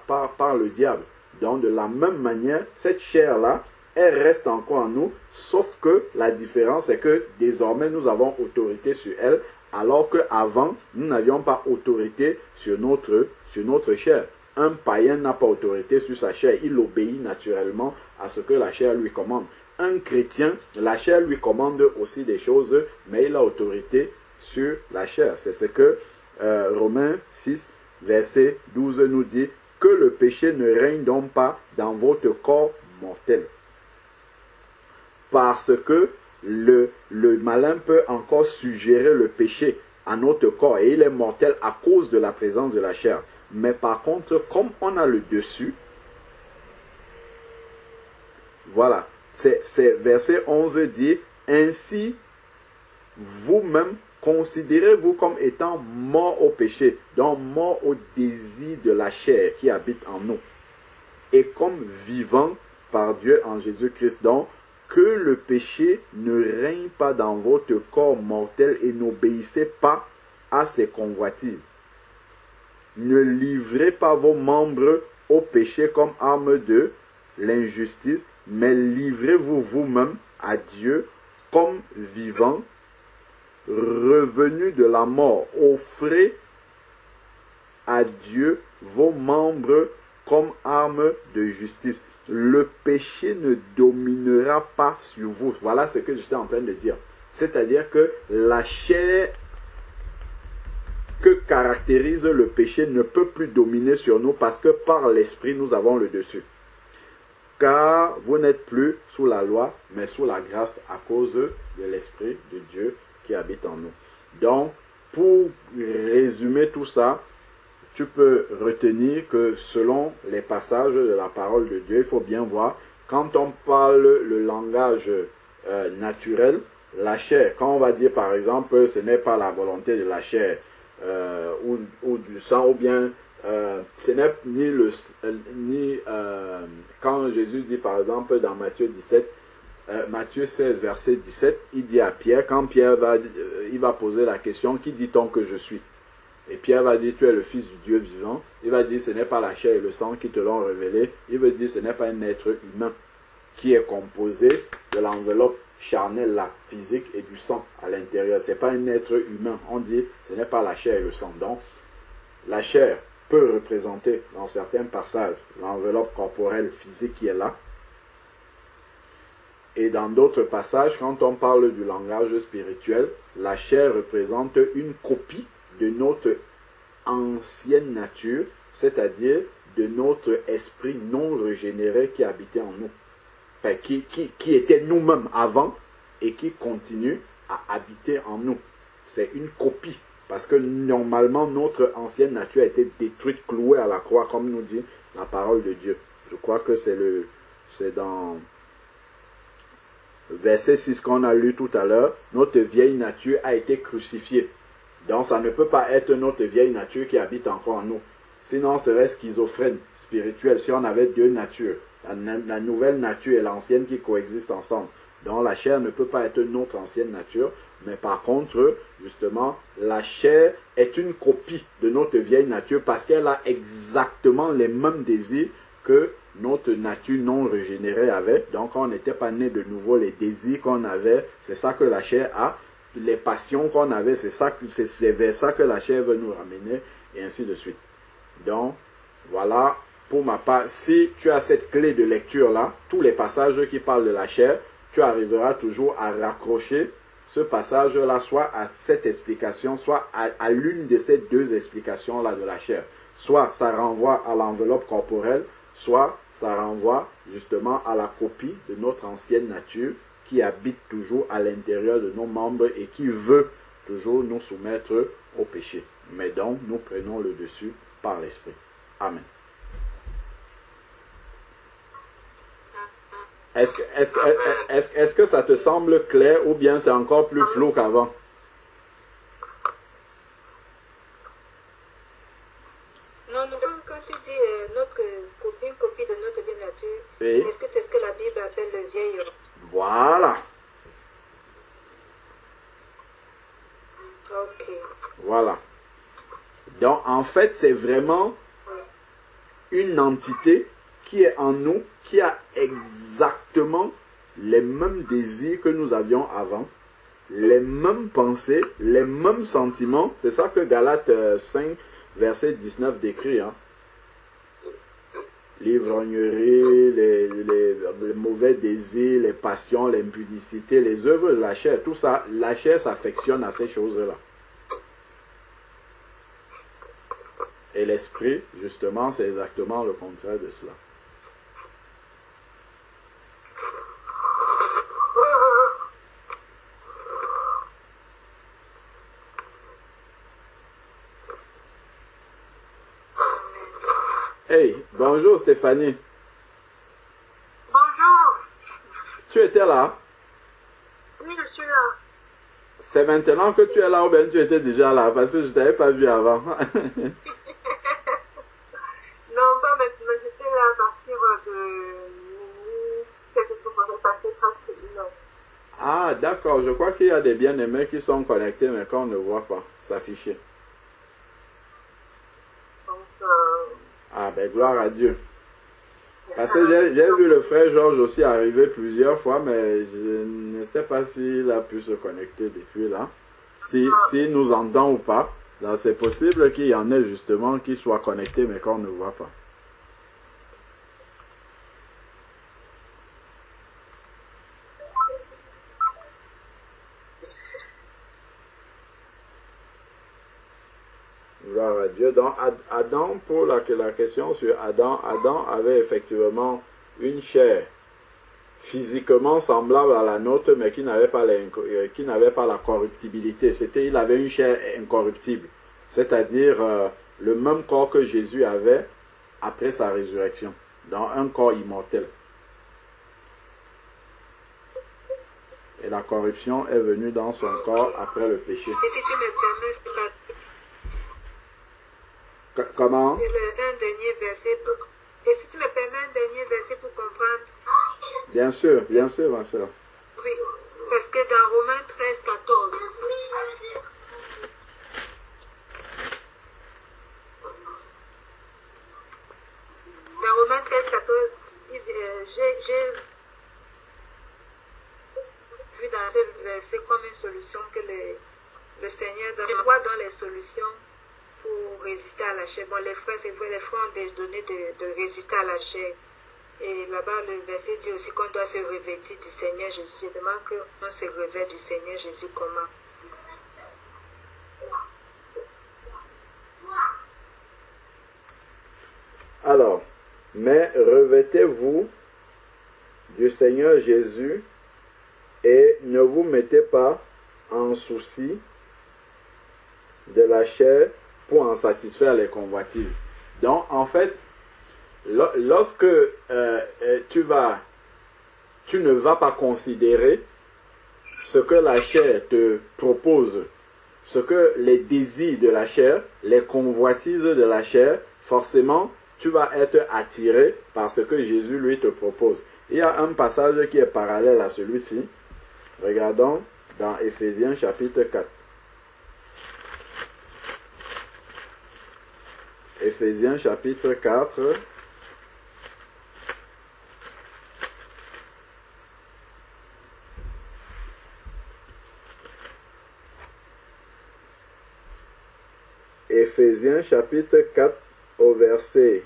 le diable. Donc de la même manière, cette chair-là, elle reste encore en nous, sauf que la différence est que désormais nous avons autorité sur elle, alors qu'avant, nous n'avions pas autorité sur notre chair. Un païen n'a pas autorité sur sa chair, il obéit naturellement à ce que la chair lui commande. Un chrétien, la chair lui commande aussi des choses, mais il a autorité sur la chair. C'est ce que Romains 6, verset 12 nous dit, que le péché ne règne donc pas dans votre corps mortel. Parce que le malin peut encore suggérer le péché à notre corps et il est mortel à cause de la présence de la chair. Mais par contre, comme on a le dessus, voilà, c'est verset 11 dit, ainsi vous-même considérez-vous comme étant morts au péché, donc morts au désir de la chair qui habite en nous, et comme vivants par Dieu en Jésus-Christ. Donc, que le péché ne règne pas dans votre corps mortel et n'obéissez pas à ses convoitises. Ne livrez pas vos membres au péché comme arme de l'injustice, mais livrez-vous vous-même à Dieu comme vivants, revenus de la mort. Offrez à Dieu vos membres comme arme de justice. Le péché ne dominera pas sur vous. Voilà ce que j'étais en train de dire. C'est-à-dire que la chair que caractérise le péché ne peut plus dominer sur nous parce que par l'esprit nous avons le dessus. Car vous n'êtes plus sous la loi, mais sous la grâce à cause de l'esprit de Dieu qui habite en nous. Donc, pour résumer tout ça, tu peux retenir que selon les passages de la parole de Dieu, il faut bien voir, quand on parle le langage naturel, la chair, quand on va dire par exemple, ce n'est pas la volonté de la chair ou du sang, ou bien ce n'est ni quand Jésus dit par exemple dans Matthieu 17, Matthieu 16 verset 17, il dit à Pierre, quand Pierre il va poser la question, qui dit-on que je suis? Et Pierre va dire, tu es le fils du Dieu vivant. Il va dire, ce n'est pas la chair et le sang qui te l'ont révélé. Il veut dire, ce n'est pas un être humain qui est composé de l'enveloppe charnelle, la physique et du sang à l'intérieur. Ce n'est pas un être humain. On dit, ce n'est pas la chair et le sang. Donc, la chair peut représenter, dans certains passages, l'enveloppe corporelle physique qui est là. Et dans d'autres passages, quand on parle du langage spirituel, la chair représente une copie de notre ancienne nature, c'est-à-dire de notre esprit non régénéré qui habitait en nous, enfin, qui était nous-mêmes avant et qui continue à habiter en nous. C'est une copie, parce que normalement notre ancienne nature a été détruite, clouée à la croix, comme nous dit la parole de Dieu. Je crois que c'est dans verset 6 qu'on a lu tout à l'heure, notre vieille nature a été crucifiée. Donc ça ne peut pas être notre vieille nature qui habite encore en nous. Sinon on serait schizophrène spirituel si on avait deux natures. La nouvelle nature et l'ancienne qui coexistent ensemble. Donc la chair ne peut pas être notre ancienne nature. Mais par contre, justement, la chair est une copie de notre vieille nature parce qu'elle a exactement les mêmes désirs que notre nature non régénérée avait. Donc on n'était pas né de nouveau, les désirs qu'on avait, c'est ça que la chair a. Les passions qu'on avait, c'est vers ça que la chair veut nous ramener, et ainsi de suite. Donc, voilà, pour ma part, si tu as cette clé de lecture-là, tous les passages qui parlent de la chair, tu arriveras toujours à raccrocher ce passage-là, soit à cette explication, soit à l'une de ces deux explications-là de la chair. Soit ça renvoie à l'enveloppe corporelle, soit ça renvoie justement à la copie de notre ancienne nature qui habite toujours à l'intérieur de nos membres et qui veut toujours nous soumettre au péché. Mais donc, nous prenons le dessus par l'Esprit. Amen. Est-ce que ça te semble clair ou bien c'est encore plus flou qu'avant? Non, quand tu dis une copie de notre vieille nature, oui. Est-ce que c'est ce que la Bible appelle le vieil homme? Voilà. Ok. Voilà. Donc, en fait, c'est vraiment une entité qui est en nous, qui a exactement les mêmes désirs que nous avions avant, les mêmes pensées, les mêmes sentiments. C'est ça que Galates 5, verset 19 décrit. Hein. L'ivrognerie, les mauvais désirs, les passions, l'impudicité, les œuvres de la chair, tout ça, la chair s'affectionne à ces choses-là. Et l'esprit, justement, c'est exactement le contraire de cela. Hey, bonjour Stéphanie. Bonjour. Tu étais là? Oui, je suis là. C'est maintenant que tu es là ou bien tu étais déjà là? Parce que je ne t'avais pas vu avant. Non, pas maintenant. J'étais là à partir de quelque chose qui s'est passé presque 1 heure. Ah, d'accord. Je crois qu'il y a des bien-aimés qui sont connectés mais qu'on ne voit pas s'afficher. Donc, Ah, ben gloire à Dieu. Parce que j'ai vu le frère Georges aussi arriver plusieurs fois, mais je ne sais pas s'il a pu se connecter depuis là. Si nous entend ou pas, c'est possible qu'il y en ait justement qui soient connectés, mais qu'on ne voit pas. Gloire à Dieu. Donc, Adam, pour la question sur Adam, Adam avait effectivement une chair physiquement semblable à la nôtre, mais qui n'avait pas la corruptibilité. Il avait une chair incorruptible, c'est-à-dire le même corps que Jésus avait après sa résurrection, dans un corps immortel. Et la corruption est venue dans son corps après le péché. Et si tu me permets, Comment? un dernier verset pour... Et si tu me permets un dernier verset pour comprendre. Bien sûr, ma soeur. Oui, parce que dans Romains 13, 14, dans Romains 13, 14, j'ai vu dans ce verset comme une solution que le Seigneur donne. Je vois dans les solutions pour résister à la chair. Bon, les frères ont donné de résister à la chair. Et là-bas, le verset dit aussi qu'on doit se revêtir du Seigneur Jésus. Je demande qu'on se revête du Seigneur Jésus comment? Alors, mais revêtez-vous du Seigneur Jésus et ne vous mettez pas en souci de la chair pour en satisfaire les convoitises. Donc, en fait, lorsque tu ne vas pas considérer ce que la chair te propose, ce que les désirs de la chair, les convoitises de la chair, forcément, tu vas être attiré par ce que Jésus lui te propose. Il y a un passage qui est parallèle à celui-ci. Regardons dans Éphésiens chapitre 4. Éphésiens chapitre 4. Éphésiens chapitre 4 au verset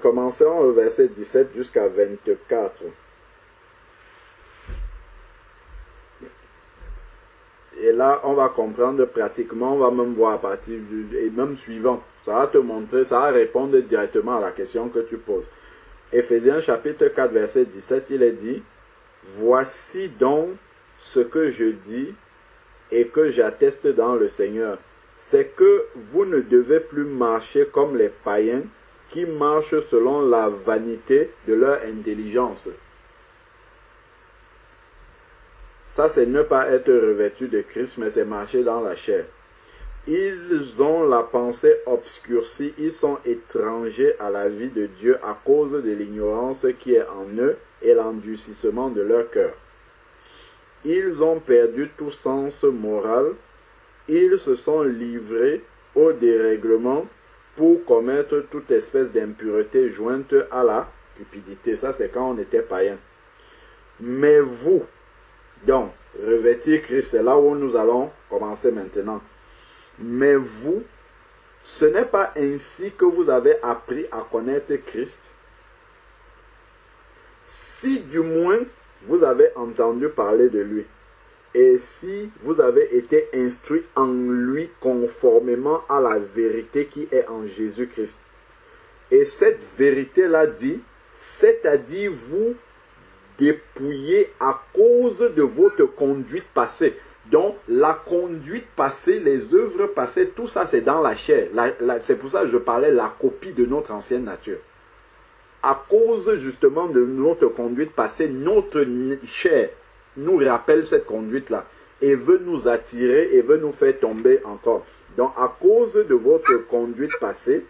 commençons au verset 17 jusqu'à 24. Et là, on va comprendre pratiquement, on va même voir à partir et même suivant. Ça va te montrer, ça va répondre directement à la question que tu poses. Éphésiens chapitre 4 verset 17, il est dit, voici donc ce que je dis et que j'atteste dans le Seigneur, c'est que vous ne devez plus marcher comme les païens qui marchent selon la vanité de leur intelligence. Ça, c'est ne pas être revêtu de Christ, mais c'est marcher dans la chair. Ils ont la pensée obscurcie, ils sont étrangers à la vie de Dieu à cause de l'ignorance qui est en eux et l'endurcissement de leur cœur. Ils ont perdu tout sens moral, ils se sont livrés au dérèglement pour commettre toute espèce d'impureté jointe à la cupidité. Ça, c'est quand on était païen. Mais vous, donc, revêtir Christ, c'est là où nous allons commencer maintenant. Mais vous, ce n'est pas ainsi que vous avez appris à connaître Christ. Si du moins vous avez entendu parler de lui, et si vous avez été instruit en lui conformément à la vérité qui est en Jésus-Christ. Et cette vérité-là dit, c'est-à-dire vous dépouillez à cause de votre conduite passée. Donc, la conduite passée, les œuvres passées, tout ça, c'est dans la chair. C'est pour ça que je parlais la copie de notre ancienne nature. À cause, justement, de notre conduite passée, notre chair nous rappelle cette conduite-là et veut nous attirer et veut nous faire tomber encore. Donc, à cause de votre conduite passée,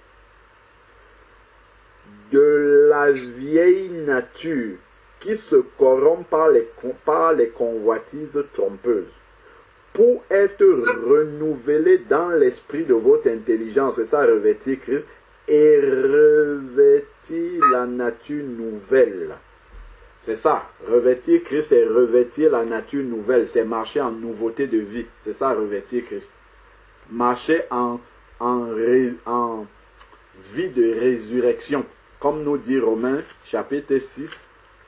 de la vieille nature qui se corrompt par les convoitises trompeuses, pour être renouvelé dans l'esprit de votre intelligence, c'est ça, revêtir Christ, et revêtir la nature nouvelle. C'est ça, revêtir Christ, c'est revêtir la nature nouvelle, c'est marcher en nouveauté de vie, c'est ça, revêtir Christ. Marcher en vie de résurrection, comme nous dit Romains chapitre 6,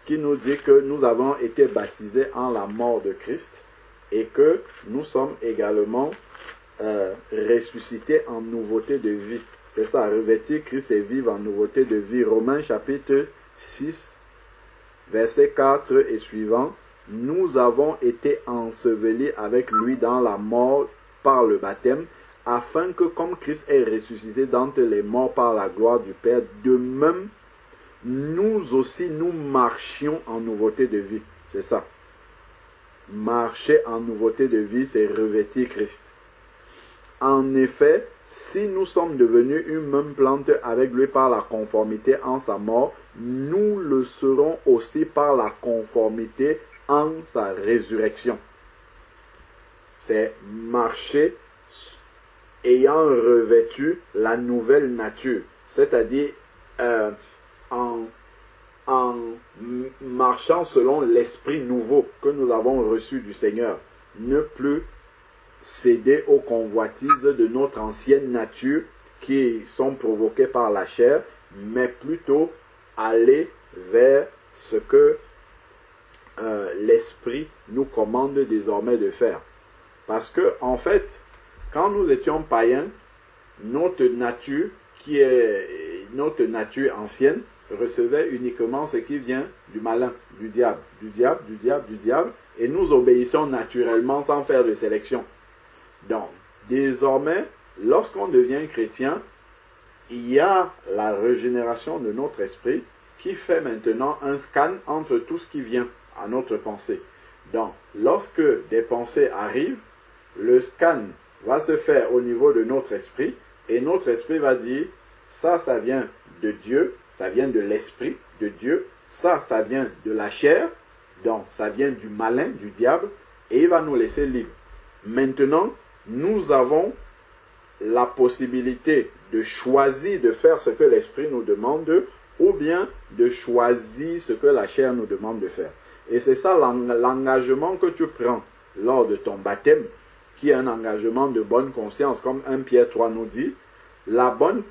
qui nous dit que nous avons été baptisés en la mort de Christ, et que nous sommes également ressuscités en nouveauté de vie. C'est ça, revêtir Christ et vivre en nouveauté de vie. Romains chapitre 6, verset 4 et suivant. Nous avons été ensevelis avec lui dans la mort par le baptême, afin que comme Christ est ressuscité d'entre les morts par la gloire du Père, de même, nous aussi, nous marchions en nouveauté de vie. C'est ça. Marcher en nouveauté de vie, c'est revêtir Christ. En effet, si nous sommes devenus une même plante avec lui par la conformité en sa mort, nous le serons aussi par la conformité en sa résurrection. C'est marcher ayant revêtu la nouvelle nature, c'est-à-dire en marchant selon l'esprit nouveau que nous avons reçu du Seigneur. Ne plus céder aux convoitises de notre ancienne nature qui sont provoquées par la chair, mais plutôt aller vers ce que l'esprit nous commande désormais de faire. Parce que, en fait, quand nous étions païens, notre nature, qui est notre nature ancienne, recevait uniquement ce qui vient du malin, du diable, et nous obéissons naturellement sans faire de sélection. Donc, désormais, lorsqu'on devient chrétien, il y a la régénération de notre esprit qui fait maintenant un scan entre tout ce qui vient à notre pensée. Donc, lorsque des pensées arrivent, le scan va se faire au niveau de notre esprit, et notre esprit va dire, ça vient de Dieu, ça vient de l'esprit de Dieu, ça vient de la chair, donc ça vient du malin, du diable, et il va nous laisser libres. Maintenant, nous avons la possibilité de choisir de faire ce que l'esprit nous demande, ou bien de choisir ce que la chair nous demande de faire. Et c'est ça l'engagement que tu prends lors de ton baptême, qui est un engagement de bonne conscience, comme 1 Pierre 3 nous dit,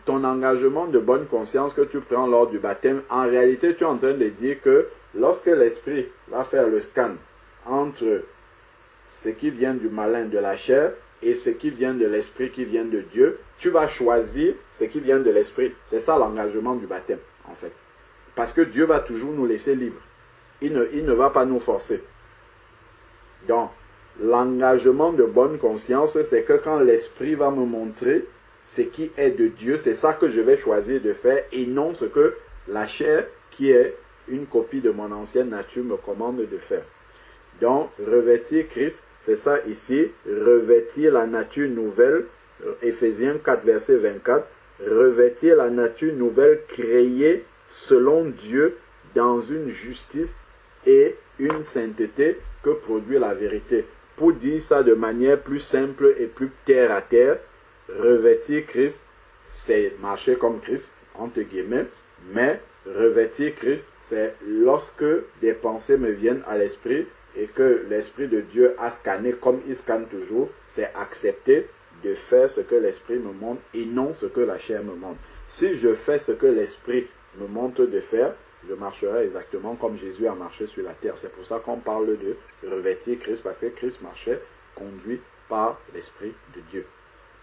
ton engagement de bonne conscience que tu prends lors du baptême, en réalité, tu es en train de dire que lorsque l'esprit va faire le scan entre ce qui vient du malin de la chair et ce qui vient de l'esprit qui vient de Dieu, tu vas choisir ce qui vient de l'esprit. C'est ça l'engagement du baptême, en fait. Parce que Dieu va toujours nous laisser libres. Il ne va pas nous forcer. Donc, l'engagement de bonne conscience, c'est que quand l'esprit va me montrer ce qui est de Dieu, c'est ça que je vais choisir de faire et non ce que la chair, qui est une copie de mon ancienne nature, me commande de faire. Donc, revêtir Christ, c'est ça ici, revêtir la nature nouvelle, Éphésiens 4, verset 24, revêtir la nature nouvelle créée selon Dieu dans une justice et une sainteté que produit la vérité. Pour dire ça de manière plus simple et plus terre à terre, revêtir Christ, c'est marcher comme Christ, entre guillemets, mais revêtir Christ, c'est lorsque des pensées me viennent à l'esprit et que l'Esprit de Dieu a scanné comme il scanne toujours, c'est accepter de faire ce que l'Esprit me montre et non ce que la chair me montre. Si je fais ce que l'Esprit me montre de faire, je marcherai exactement comme Jésus a marché sur la terre. C'est pour ça qu'on parle de revêtir Christ, parce que Christ marchait conduit par l'Esprit de Dieu.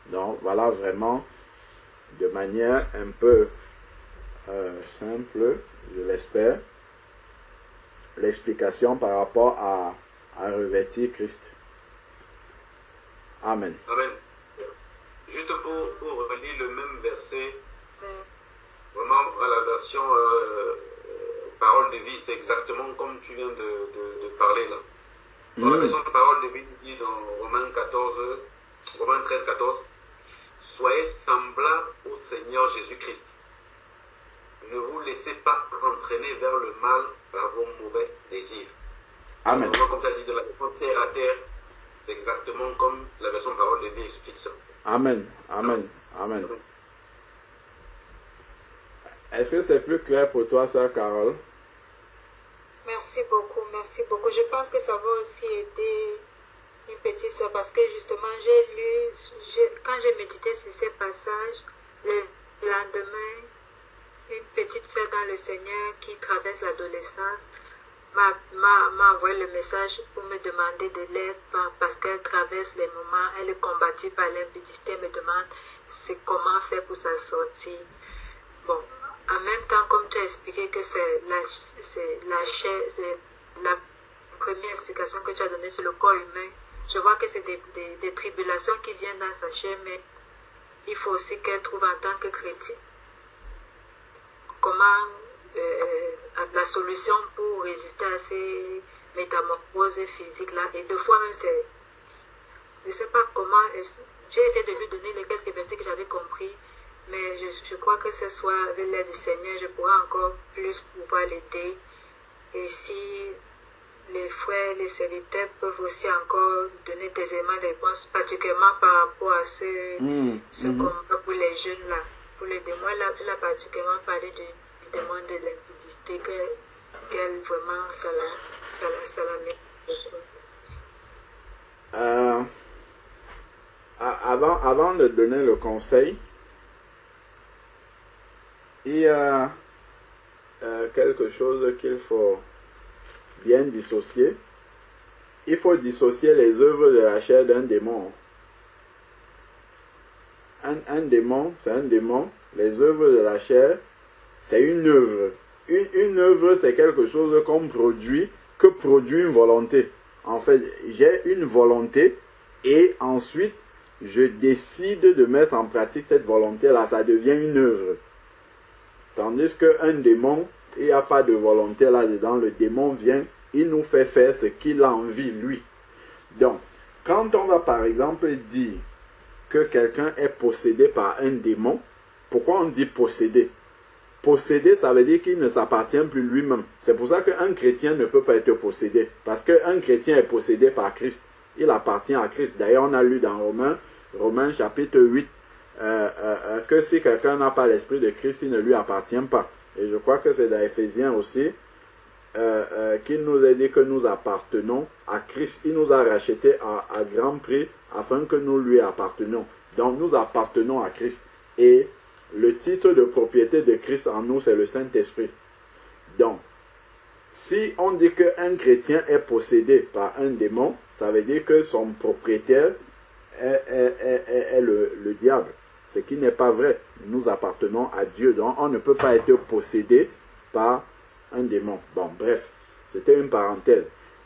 Donc voilà vraiment de manière un peu simple, je l'espère, l'explication par rapport à revêtir Christ. Amen. Amen. Juste pour relire le même verset, vraiment à la version parole de vie, c'est exactement comme tu viens de parler là. Dans la version parole de vie, il dit dans Romains 13, 14, soyez semblables au Seigneur Jésus-Christ. Ne vous laissez pas entraîner vers le mal par vos mauvais désirs. Amen. Donc, comme tu as dit, de la version terre à terre, c'est exactement comme la version parole de vie explique ça. Amen. Amen. Amen. Est-ce que c'est plus clair pour toi, sœur Carole? Merci beaucoup, merci beaucoup. Je pense que ça va aussi aider une petite sœur parce que justement, j'ai lu, quand j'ai médité sur ces passages, le lendemain, une petite sœur dans le Seigneur qui traverse l'adolescence m'a envoyé le message pour me demander de l'aide parce qu'elle traverse les moments, elle est combattue par l'impudicité, elle me demande comment faire pour s'en sortir. Bon, en même temps, comme tu as expliqué que c'est la chair, c'est la première explication que tu as donnée sur le corps humain, je vois que c'est des tribulations qui viennent dans sa chair, mais il faut aussi qu'elle trouve en tant que chrétienne comment la solution pour résister à ces métamorphoses physiques-là. Et deux fois même, je ne sais pas comment, j'ai essayé de lui donner les quelques versets que j'avais compris, mais je crois que ce soir, avec l'aide du Seigneur, je pourrais encore plus pouvoir l'aider. Et si les frères, les serviteurs peuvent aussi encore donner des éléments de réponse, particulièrement par rapport à ce combat pour les jeunes là. Pour les démons, elle a particulièrement parlé du démon de l'impudicité, qu'elle vraiment, ça la met. Avant de donner le conseil, il y a quelque chose qu'il faut bien dissocier. Il faut dissocier les œuvres de la chair d'un démon. Un démon, c'est un démon. Les œuvres de la chair, c'est une œuvre. Une œuvre, c'est quelque chose qu'on produit, que produit une volonté. En fait, j'ai une volonté et ensuite, je décide de mettre en pratique cette volonté-là. Ça devient une œuvre. Tandis qu'un démon, il n'y a pas de volonté là-dedans. Le démon vient, il nous fait faire ce qu'il a envie, lui. Donc, quand on va par exemple dire que quelqu'un est possédé par un démon, pourquoi on dit possédé? Possédé, ça veut dire qu'il ne s'appartient plus lui-même. C'est pour ça qu'un chrétien ne peut pas être possédé. Parce qu'un chrétien est possédé par Christ. Il appartient à Christ. D'ailleurs, on a lu dans Romains chapitre 8, que si quelqu'un n'a pas l'esprit de Christ, il ne lui appartient pas. Et je crois que c'est dans Éphésiens aussi, qu'il nous a dit que nous appartenons à Christ. Il nous a rachetés à grand prix afin que nous lui appartenions. Donc nous appartenons à Christ. Et le titre de propriété de Christ en nous, c'est le Saint-Esprit. Donc, si on dit qu'un chrétien est possédé par un démon, ça veut dire que son propriétaire est le diable. Ce qui n'est pas vrai. Nous appartenons à Dieu. Donc on ne peut pas être possédé par un démon. Bon, bref, c'était une parenthèse.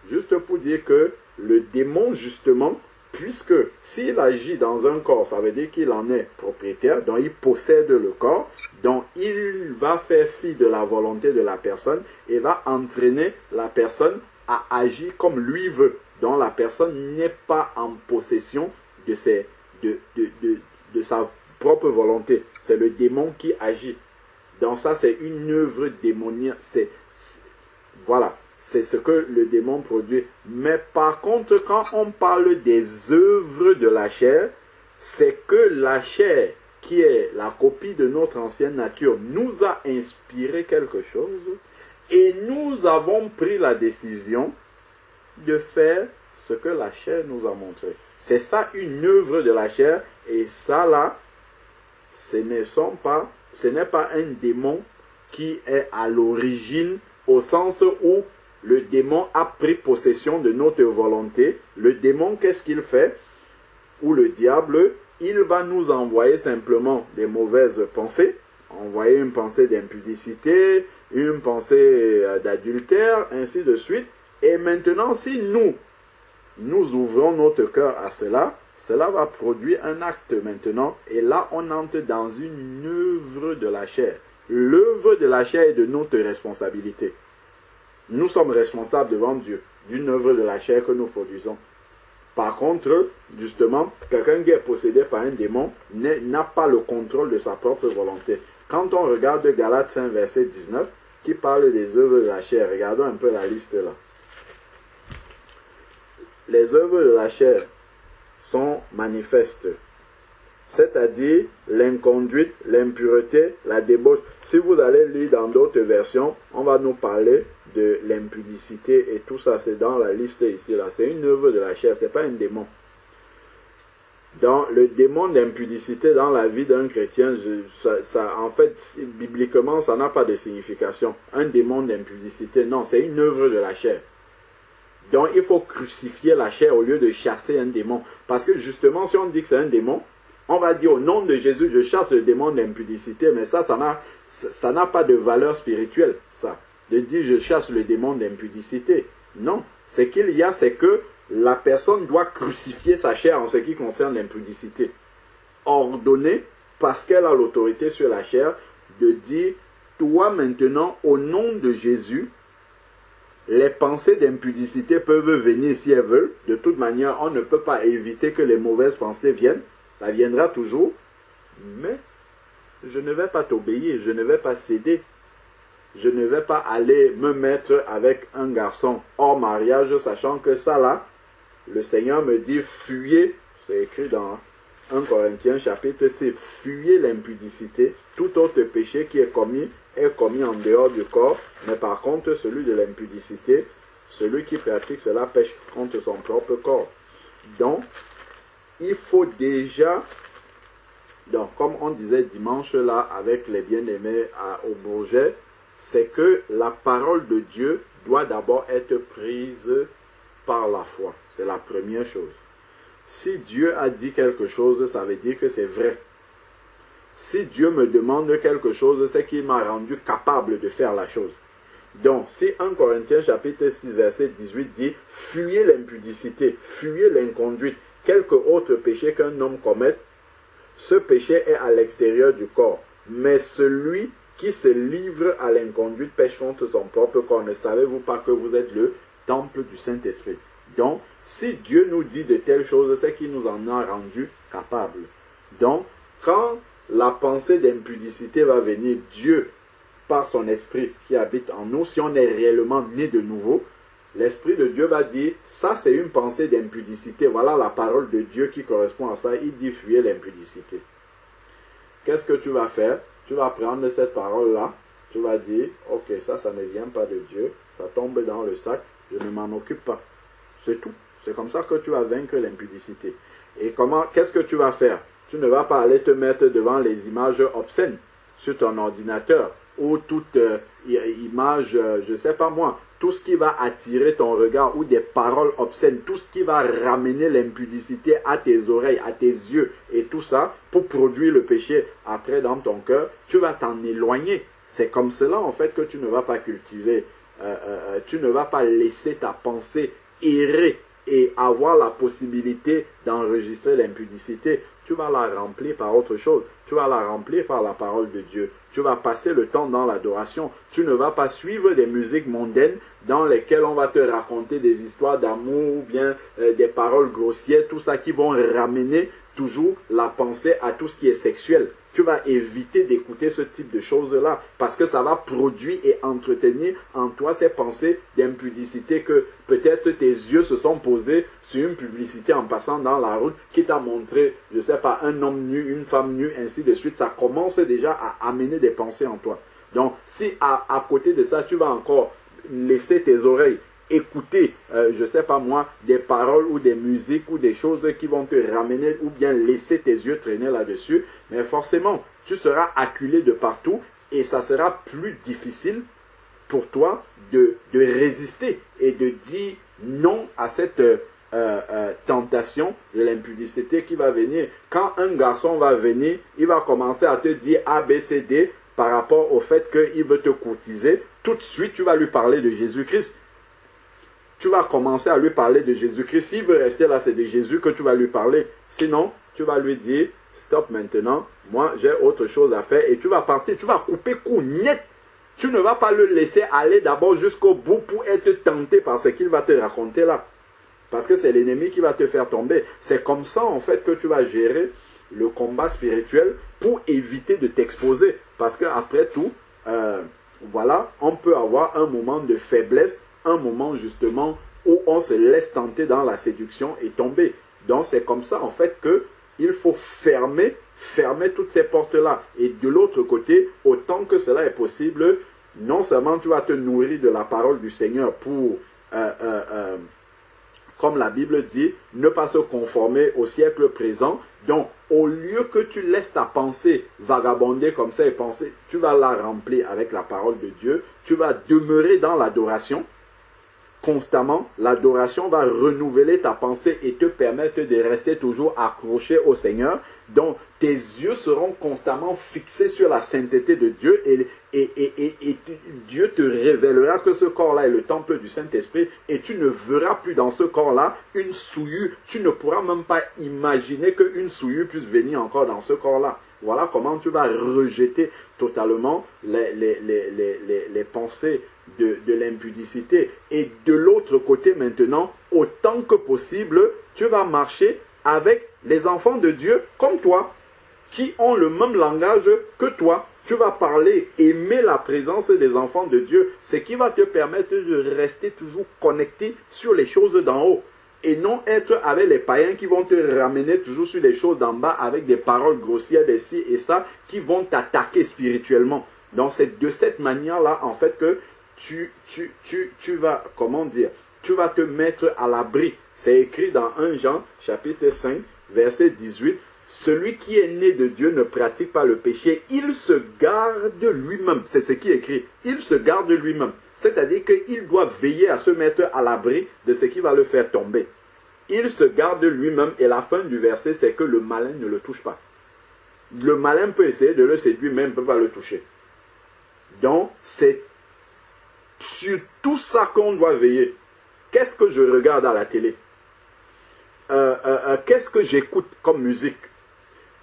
Juste pour dire que le démon, justement, puisque s'il agit dans un corps, ça veut dire qu'il en est propriétaire, donc il possède le corps, donc il va faire fi de la volonté de la personne et va entraîner la personne à agir comme lui veut. Donc la personne n'est pas en possession de sa propre volonté. C'est le démon qui agit. Donc ça, c'est une œuvre démoniaque. Voilà, c'est ce que le démon produit. Mais par contre, quand on parle des œuvres de la chair, c'est que la chair, qui est la copie de notre ancienne nature, nous a inspiré quelque chose et nous avons pris la décision de faire ce que la chair nous a montré. C'est ça une œuvre de la chair, et ça là, ce n'est pas un démon qui est à l'origine, au sens où le démon a pris possession de notre volonté. Le démon, qu'est-ce qu'il fait? Ou le diable, il va nous envoyer simplement des mauvaises pensées, envoyer une pensée d'impudicité, une pensée d'adultère, ainsi de suite. Et maintenant, si nous ouvrons notre cœur à cela, cela va produire un acte maintenant. Et là, on entre dans une œuvre de la chair. L'œuvre de la chair est de notre responsabilité. Nous sommes responsables devant Dieu d'une œuvre de la chair que nous produisons. Par contre, justement, quelqu'un qui est possédé par un démon n'a pas le contrôle de sa propre volonté. Quand on regarde Galates 5, verset 19, qui parle des œuvres de la chair, regardons un peu la liste là. Les œuvres de la chair sont manifestes, c'est-à-dire l'inconduite, l'impureté, la débauche. Si vous allez lire dans d'autres versions, on va nous parler de l'impudicité et tout ça, c'est dans la liste ici là. C'est une œuvre de la chair, c'est pas un démon. Dans le démon d'impudicité dans la vie d'un chrétien, en fait, bibliquement, ça n'a pas de signification. Un démon d'impudicité, non, c'est une œuvre de la chair. Donc il faut crucifier la chair au lieu de chasser un démon. Parce que justement, si on dit que c'est un démon, on va dire au nom de Jésus, je chasse le démon d'impudicité, mais ça n'a pas de valeur spirituelle, ça. De dire je chasse le démon d'impudicité. Non, ce qu'il y a, c'est que la personne doit crucifier sa chair en ce qui concerne l'impudicité. Ordonner, parce qu'elle a l'autorité sur la chair, de dire, toi maintenant, au nom de Jésus, les pensées d'impudicité peuvent venir si elles veulent. De toute manière, on ne peut pas éviter que les mauvaises pensées viennent. Ça viendra toujours. Mais je ne vais pas t'obéir, je ne vais pas céder. Je ne vais pas aller me mettre avec un garçon hors mariage, sachant que ça là, le Seigneur me dit, fuyez, c'est écrit dans 1 Corinthiens chapitre 6, fuyez l'impudicité. Tout autre péché qui est commis en dehors du corps, mais par contre celui de l'impudicité, celui qui pratique cela pêche contre son propre corps. Donc, il faut déjà, donc comme on disait dimanche là avec les bien-aimés au Bourget, c'est que la parole de Dieu doit d'abord être prise par la foi. C'est la première chose. Si Dieu a dit quelque chose, ça veut dire que c'est vrai. Si Dieu me demande quelque chose, c'est qu'il m'a rendu capable de faire la chose. Donc, si 1 Corinthiens chapitre 6, verset 18 dit « Fuyez l'impudicité, fuyez l'inconduite, quelque autre péché qu'un homme commette, ce péché est à l'extérieur du corps. Mais celui qui se livre à l'inconduite pêche contre son propre corps. Ne savez-vous pas que vous êtes le temple du Saint-Esprit ?» Donc, si Dieu nous dit de telles choses, c'est qu'il nous en a rendu capables. Donc, quand la pensée d'impudicité va venir, Dieu, par son esprit qui habite en nous, si on est réellement né de nouveau, l'esprit de Dieu va dire, ça c'est une pensée d'impudicité, voilà la parole de Dieu qui correspond à ça, il dit fuyez l'impudicité. Qu'est-ce que tu vas faire? Tu vas prendre cette parole-là, tu vas dire, ok, ça ne vient pas de Dieu, ça tombe dans le sac, je ne m'en occupe pas. C'est tout. C'est comme ça que tu vas vaincre l'impudicité. Et qu'est-ce que tu vas faire? Tu ne vas pas aller te mettre devant les images obscènes sur ton ordinateur ou toute image, je ne sais pas moi, tout ce qui va attirer ton regard ou des paroles obscènes, tout ce qui va ramener l'impudicité à tes oreilles, à tes yeux et tout ça pour produire le péché après dans ton cœur, tu vas t'en éloigner. C'est comme cela en fait que tu ne vas pas cultiver, tu ne vas pas laisser ta pensée errer et avoir la possibilité d'enregistrer l'impudicité. Tu vas la remplir par autre chose. Tu vas la remplir par la parole de Dieu. Tu vas passer le temps dans l'adoration. Tu ne vas pas suivre des musiques mondaines dans lesquelles on va te raconter des histoires d'amour ou bien des paroles grossières, tout ça qui vont ramener toujours la pensée à tout ce qui est sexuel. Tu vas éviter d'écouter ce type de choses-là parce que ça va produire et entretenir en toi ces pensées d'impudicité que peut-être tes yeux se sont posés sur une publicité en passant dans la route qui t'a montré, je ne sais pas, un homme nu, une femme nue, ainsi de suite. Ça commence déjà à amener des pensées en toi. Donc, si à côté de ça, tu vas encore laisser tes oreilles écouter, je ne sais pas moi, des paroles ou des musiques ou des choses qui vont te ramener ou bien laisser tes yeux traîner là-dessus, mais forcément, tu seras acculé de partout et ça sera plus difficile pour toi de résister et de dire non à cette tentation de l'impudicité qui va venir. Quand un garçon va venir, il va commencer à te dire A, B, C, D par rapport au fait qu'il veut te courtiser. Tout de suite, tu vas lui parler de Jésus-Christ. Tu vas commencer à lui parler de Jésus-Christ. S'il veut rester là, c'est de Jésus que tu vas lui parler. Sinon, tu vas lui dire, stop maintenant, moi j'ai autre chose à faire. Et tu vas partir, tu vas couper court net. Tu ne vas pas le laisser aller d'abord jusqu'au bout pour être tenté par ce qu'il va te raconter là. Parce que c'est l'ennemi qui va te faire tomber. C'est comme ça en fait que tu vas gérer le combat spirituel pour éviter de t'exposer. Parce qu'après tout, voilà, on peut avoir un moment de faiblesse, un moment justement où on se laisse tenter dans la séduction et tomber. Donc c'est comme ça en fait que il faut fermer toutes ces portes-là. Et de l'autre côté, autant que cela est possible, non seulement tu vas te nourrir de la parole du Seigneur pour, comme la Bible dit, ne pas se conformer au siècle présent. Donc, au lieu que tu laisses ta pensée vagabonder comme ça et penser, tu vas la remplir avec la parole de Dieu. Tu vas demeurer dans l'adoration. Constamment, l'adoration va renouveler ta pensée et te permettre de rester toujours accroché au Seigneur. Donc, tes yeux seront constamment fixés sur la sainteté de Dieu et Dieu te révélera que ce corps-là est le temple du Saint-Esprit et tu ne verras plus dans ce corps-là une souillure. Tu ne pourras même pas imaginer qu'une souillure puisse venir encore dans ce corps-là. Voilà comment tu vas rejeter totalement les pensées de l'impudicité. Et de l'autre côté maintenant, autant que possible, tu vas marcher avec les enfants de Dieu comme toi, qui ont le même langage que toi. Tu vas parler, aimer la présence des enfants de Dieu, ce qui va te permettre de rester toujours connecté sur les choses d'en haut. Et non être avec les païens qui vont te ramener toujours sur les choses d'en bas avec des paroles grossières de ci et ça qui vont t'attaquer spirituellement. Donc c'est de cette manière-là en fait que tu vas, comment dire, tu vas te mettre à l'abri. C'est écrit dans 1 Jean chapitre 5 verset 18. Celui qui est né de Dieu ne pratique pas le péché, il se garde lui-même. C'est ce qui est écrit. Il se garde lui-même. C'est-à-dire qu'il doit veiller à se mettre à l'abri de ce qui va le faire tomber. Il se garde lui-même et la fin du verset, c'est que le malin ne le touche pas. Le malin peut essayer de le séduire, mais il ne peut pas le toucher. Donc, c'est sur tout ça qu'on doit veiller. Qu'est-ce que je regarde à la télé? Qu'est-ce que j'écoute comme musique?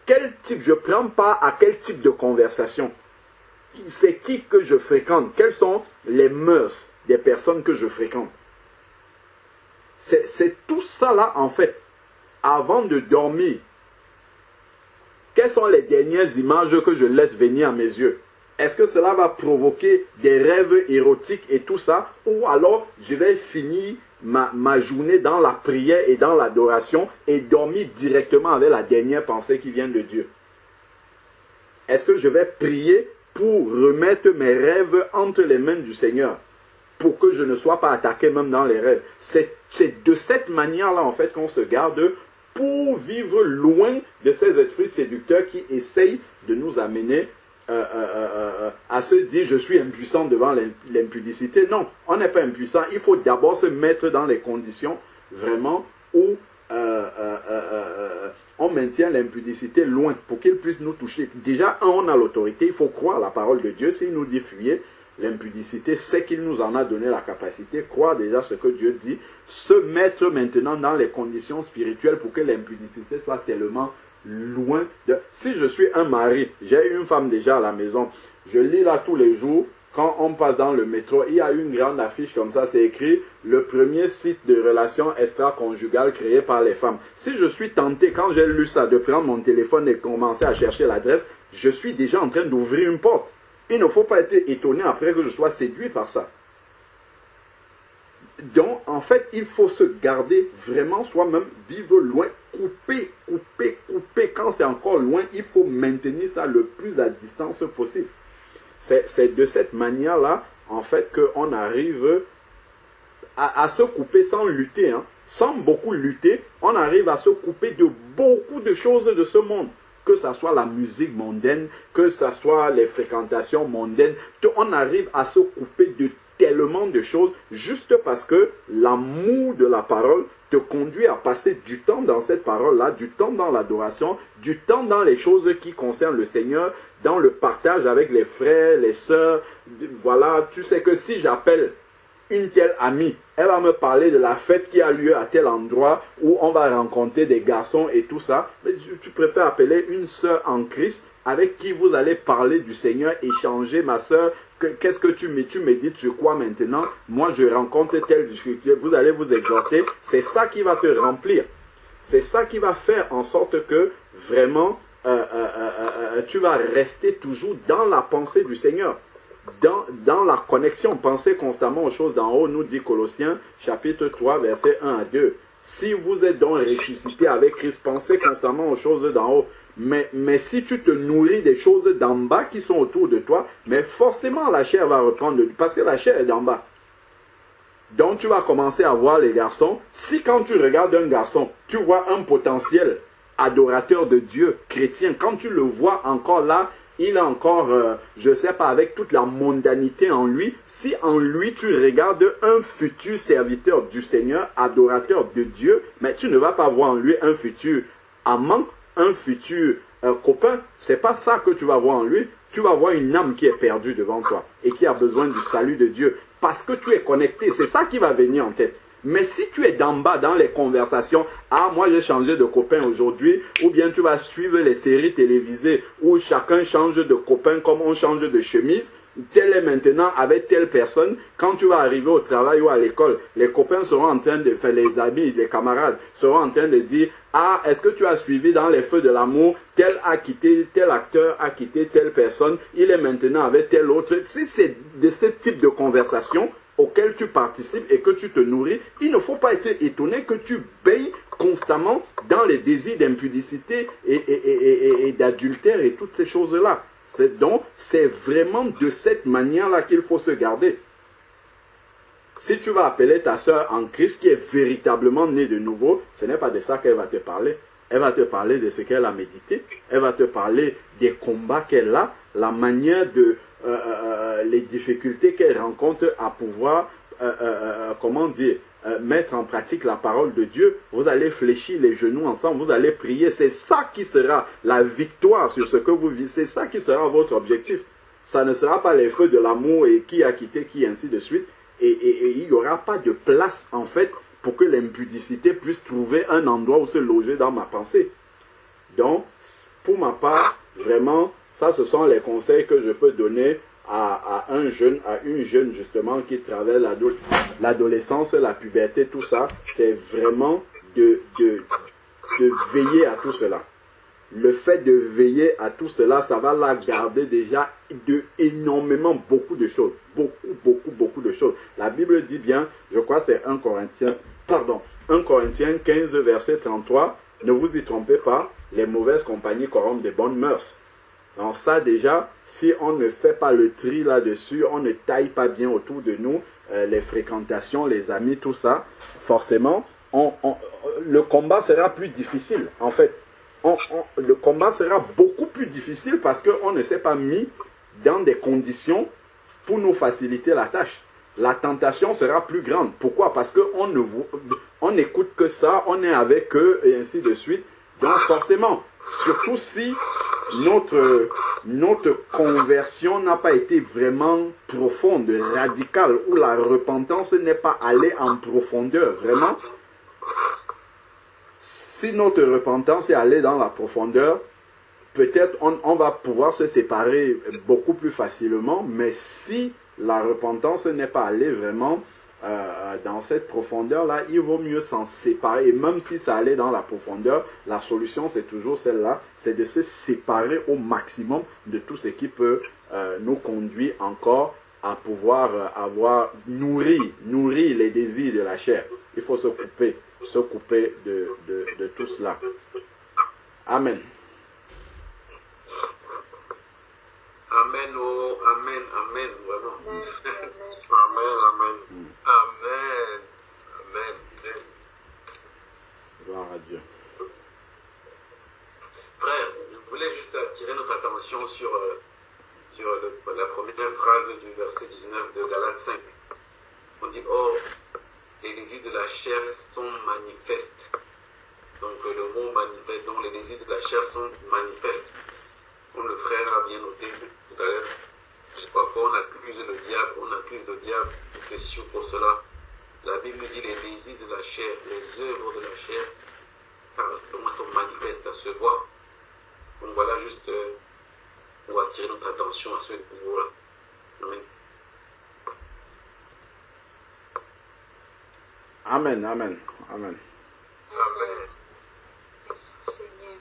Quel type, je prends part à quel type de conversation? C'est qui que je fréquente? Quelles sont les mœurs des personnes que je fréquente? C'est tout ça là en fait. Avant de dormir, quelles sont les dernières images que je laisse venir à mes yeux? Est-ce que cela va provoquer des rêves érotiques et tout ça? Ou alors je vais finir ma journée dans la prière et dans l'adoration et dormir directement avec la dernière pensée qui vient de Dieu? Est-ce que je vais prier pour remettre mes rêves entre les mains du Seigneur? pour que je ne sois pas attaqué même dans les rêves. C'est de cette manière-là, en fait, qu'on se garde pour vivre loin de ces esprits séducteurs qui essayent de nous amener à se dire je suis impuissant devant l'impudicité. Non, on n'est pas impuissant. Il faut d'abord se mettre dans les conditions vraiment où on maintient l'impudicité loin pour qu'il puisse nous toucher. Déjà, on a l'autorité, il faut croire la parole de Dieu. S'il nous dit fuyez l'impudicité, c'est qu'il nous en a donné la capacité. Croire déjà ce que Dieu dit, se mettre maintenant dans les conditions spirituelles pour que l'impudicité soit tellement loin de... Si je suis un mari, j'ai une femme déjà à la maison, je lis là tous les jours, quand on passe dans le métro, il y a une grande affiche comme ça, c'est écrit « Le premier site de relations extra-conjugales créé par les femmes ». Si je suis tenté, quand j'ai lu ça, de prendre mon téléphone et commencer à chercher l'adresse, je suis déjà en train d'ouvrir une porte. Il ne faut pas être étonné après que je sois séduit par ça. Donc, en fait, il faut se garder vraiment soi-même, vivre loin, couper. Quand c'est encore loin, il faut maintenir ça le plus à distance possible. C'est de cette manière-là, en fait, qu'on arrive à se couper sans lutter. Sans beaucoup lutter, on arrive à se couper de beaucoup de choses de ce monde. Que ce soit la musique mondaine, que ce soit les fréquentations mondaines, on arrive à se couper de tellement de choses juste parce que l'amour de la parole te conduit à passer du temps dans cette parole-là, du temps dans l'adoration, du temps dans les choses qui concernent le Seigneur, dans le partage avec les frères, les sœurs. Voilà, tu sais que si j'appelle une telle amie, elle va me parler de la fête qui a lieu à tel endroit où on va rencontrer des garçons et tout ça. Mais tu préfères appeler une sœur en Christ avec qui vous allez parler du Seigneur, échanger, ma sœur, qu'est-ce que tu médites sur quoi maintenant? Moi, je rencontre telle difficulté, vous allez vous exhorter. C'est ça qui va te remplir. C'est ça qui va faire en sorte que vraiment, tu vas rester toujours dans la pensée du Seigneur. Dans la connexion, pensez constamment aux choses d'en haut, nous dit Colossiens, chapitre 3, versets 1 à 2. Si vous êtes donc ressuscité avec Christ, pensez constamment aux choses d'en haut. Mais si tu te nourris des choses d'en bas qui sont autour de toi, mais forcément la chair va reprendre, parce que la chair est d'en bas. Donc tu vas commencer à voir les garçons. Si quand tu regardes un garçon, tu vois un potentiel adorateur de Dieu, chrétien, quand tu le vois encore là, il a encore, je ne sais pas, avec toute la mondanité en lui, si en lui tu regardes un futur serviteur du Seigneur, adorateur de Dieu, mais tu ne vas pas voir en lui un futur amant, un futur copain, c'est pas ça que tu vas voir en lui. Tu vas voir une âme qui est perdue devant toi et qui a besoin du salut de Dieu parce que tu es connecté. C'est ça qui va venir en tête. Mais si tu es d'en bas dans les conversations, ah moi j'ai changé de copain aujourd'hui, ou bien tu vas suivre les séries télévisées où chacun change de copain comme on change de chemise, tel est maintenant avec telle personne, quand tu vas arriver au travail ou à l'école, les copains seront en train de faire, les amis, les camarades seront en train de dire, ah, est-ce que tu as suivi dans les feux de l'amour, tel a quitté, tel acteur a quitté telle personne, il est maintenant avec tel autre. Si c'est de ce type de conversation auquel tu participes et que tu te nourris, il ne faut pas être étonné que tu baignes constamment dans les désirs d'impudicité et d'adultère et toutes ces choses-là. Donc, c'est vraiment de cette manière-là qu'il faut se garder. Si tu vas appeler ta sœur en Christ qui est véritablement née de nouveau, ce n'est pas de ça qu'elle va te parler. Elle va te parler de ce qu'elle a médité. Elle va te parler des combats qu'elle a, la manière de... les difficultés qu'elle rencontre à pouvoir, mettre en pratique la parole de Dieu. Vous allez fléchir les genoux ensemble, vous allez prier. C'est ça qui sera la victoire sur ce que vous vivez. C'est ça qui sera votre objectif. Ça ne sera pas les feux de l'amour et qui a quitté qui, ainsi de suite. Et il n'y aura pas de place, en fait, pour que l'impudicité puisse trouver un endroit où se loger dans ma pensée. Donc, pour ma part, vraiment, ça, ce sont les conseils que je peux donner à un jeune, à une jeune, justement, qui traverse l'adolescence, la puberté, tout ça. C'est vraiment de veiller à tout cela. Le fait de veiller à tout cela, ça va la garder déjà de énormément beaucoup de choses. Beaucoup de choses. La Bible dit bien, je crois que c'est 1 Corinthiens 15, verset 33, ne vous y trompez pas, les mauvaises compagnies corrompent des bonnes mœurs. Donc ça déjà, si on ne fait pas le tri là-dessus, on ne taille pas bien autour de nous, les fréquentations, les amis, tout ça, forcément, le combat sera plus difficile. En fait, le combat sera beaucoup plus difficile parce qu'on ne s'est pas mis dans des conditions pour nous faciliter la tâche. La tentation sera plus grande. Pourquoi? Parce qu'on n'écoute que ça, on est avec eux et ainsi de suite. Donc forcément, surtout si notre conversion n'a pas été vraiment profonde, radicale, où la repentance n'est pas allée en profondeur, vraiment. Si notre repentance est allée dans la profondeur, peut-être on va pouvoir se séparer beaucoup plus facilement, mais si la repentance n'est pas allée vraiment dans cette profondeur-là, il vaut mieux s'en séparer. Et même si ça allait dans la profondeur, la solution c'est toujours celle-là, c'est de se séparer au maximum de tout ce qui peut nous conduire encore à pouvoir nourrir les désirs de la chair. Il faut se couper de tout cela. Amen. Amen, oh, amen, amen, vraiment. Amen, amen. Amen. Amen. Gloire à Dieu. Frère, je voulais juste attirer notre attention sur la première phrase du verset 19 de Galates 5. On dit, oh, les désirs de la chair sont manifestes. Donc le mot manifeste, donc les désirs de la chair sont manifestes. Comme le frère a bien noté tout à l'heure, parfois on accuse le diable, pour ceci ou pour cela. La Bible dit les désirs de la chair, les œuvres de la chair, comment sont manifestes, ça se voit. Donc voilà juste pour attirer notre attention à ce niveau-là. Amen. Amen, amen, amen. Amen. Seigneur.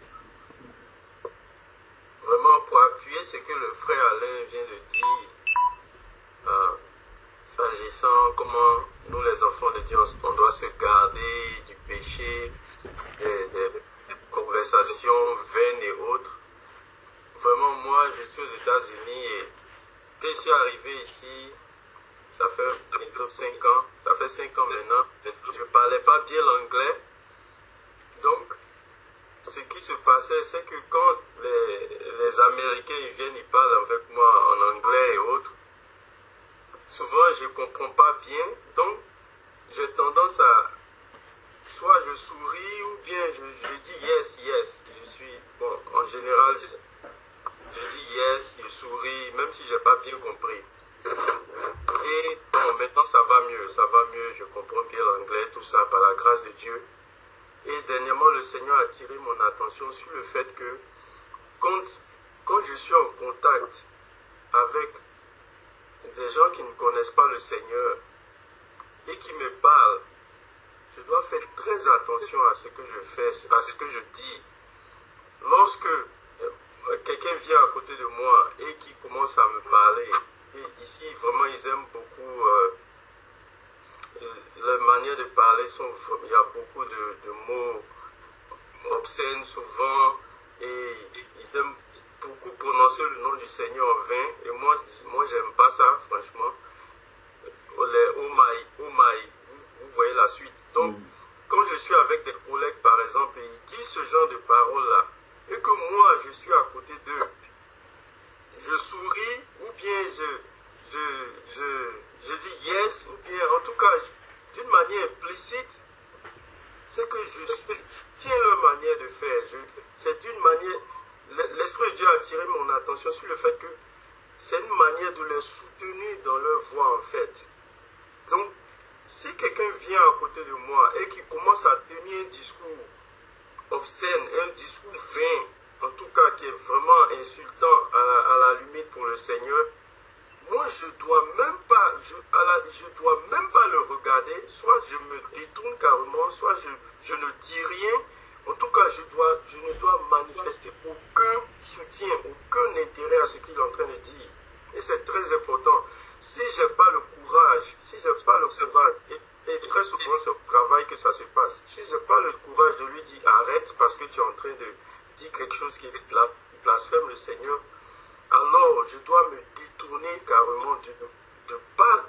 Vraiment, pour appuyer ce que le frère Alain vient de dire, s'agissant comment nous les enfants de Dieu, on doit se garder du péché, des conversations vaines et autres. Vraiment, moi, je suis aux États-Unis et quand je suis arrivé ici, ça fait bientôt 5 ans, ça fait 5 ans maintenant, je ne parlais pas bien l'anglais. Donc, ce qui se passait, c'est que quand les Américains ils viennent, ils parlent avec moi en anglais et autres, souvent je ne comprends pas bien, donc j'ai tendance à, soit je souris ou bien je dis yes, yes. Je suis, bon, en général, je dis yes, je souris, même si je n'ai pas bien compris. Et bon, maintenant ça va mieux, je comprends bien l'anglais, tout ça, par la grâce de Dieu. Et dernièrement, le Seigneur a attiré mon attention sur le fait que quand je suis en contact avec des gens qui ne connaissent pas le Seigneur et qui me parlent, je dois faire très attention à ce que je fais, à ce que je dis. Lorsque quelqu'un vient à côté de moi et qui commence à me parler, et ici vraiment ils aiment beaucoup la manière de parler, il y a beaucoup de mots obscènes souvent et ils aiment beaucoup prononcer le nom du Seigneur en vain et moi j'aime pas ça franchement. Les oh my, vous voyez la suite. Donc quand je suis avec des collègues par exemple et ils disent ce genre de paroles là et que moi je suis à côté d'eux, je souris ou bien je dis yes ou bien en tout cas d'une manière implicite, c'est que je tiens leur manière de faire. C'est une manière, l'Esprit de Dieu a attiré mon attention sur le fait que c'est une manière de les soutenir dans leur voie en fait. Donc, si quelqu'un vient à côté de moi et qui commence à tenir un discours obscène, un discours vain, en tout cas qui est vraiment insultant à la limite pour le Seigneur, moi je dois même pas le regarder, soit je me détourne carrément, soit je ne dis rien. En tout cas, je ne dois manifester aucun soutien, aucun intérêt à ce qu'il est en train de dire. Et c'est très important. Si je n'ai pas le courage, et très souvent c'est au travail que ça se passe, si je n'ai pas le courage de lui dire arrête parce que tu es en train de dire quelque chose qui blasphème le Seigneur, alors je dois me détourner carrément de pas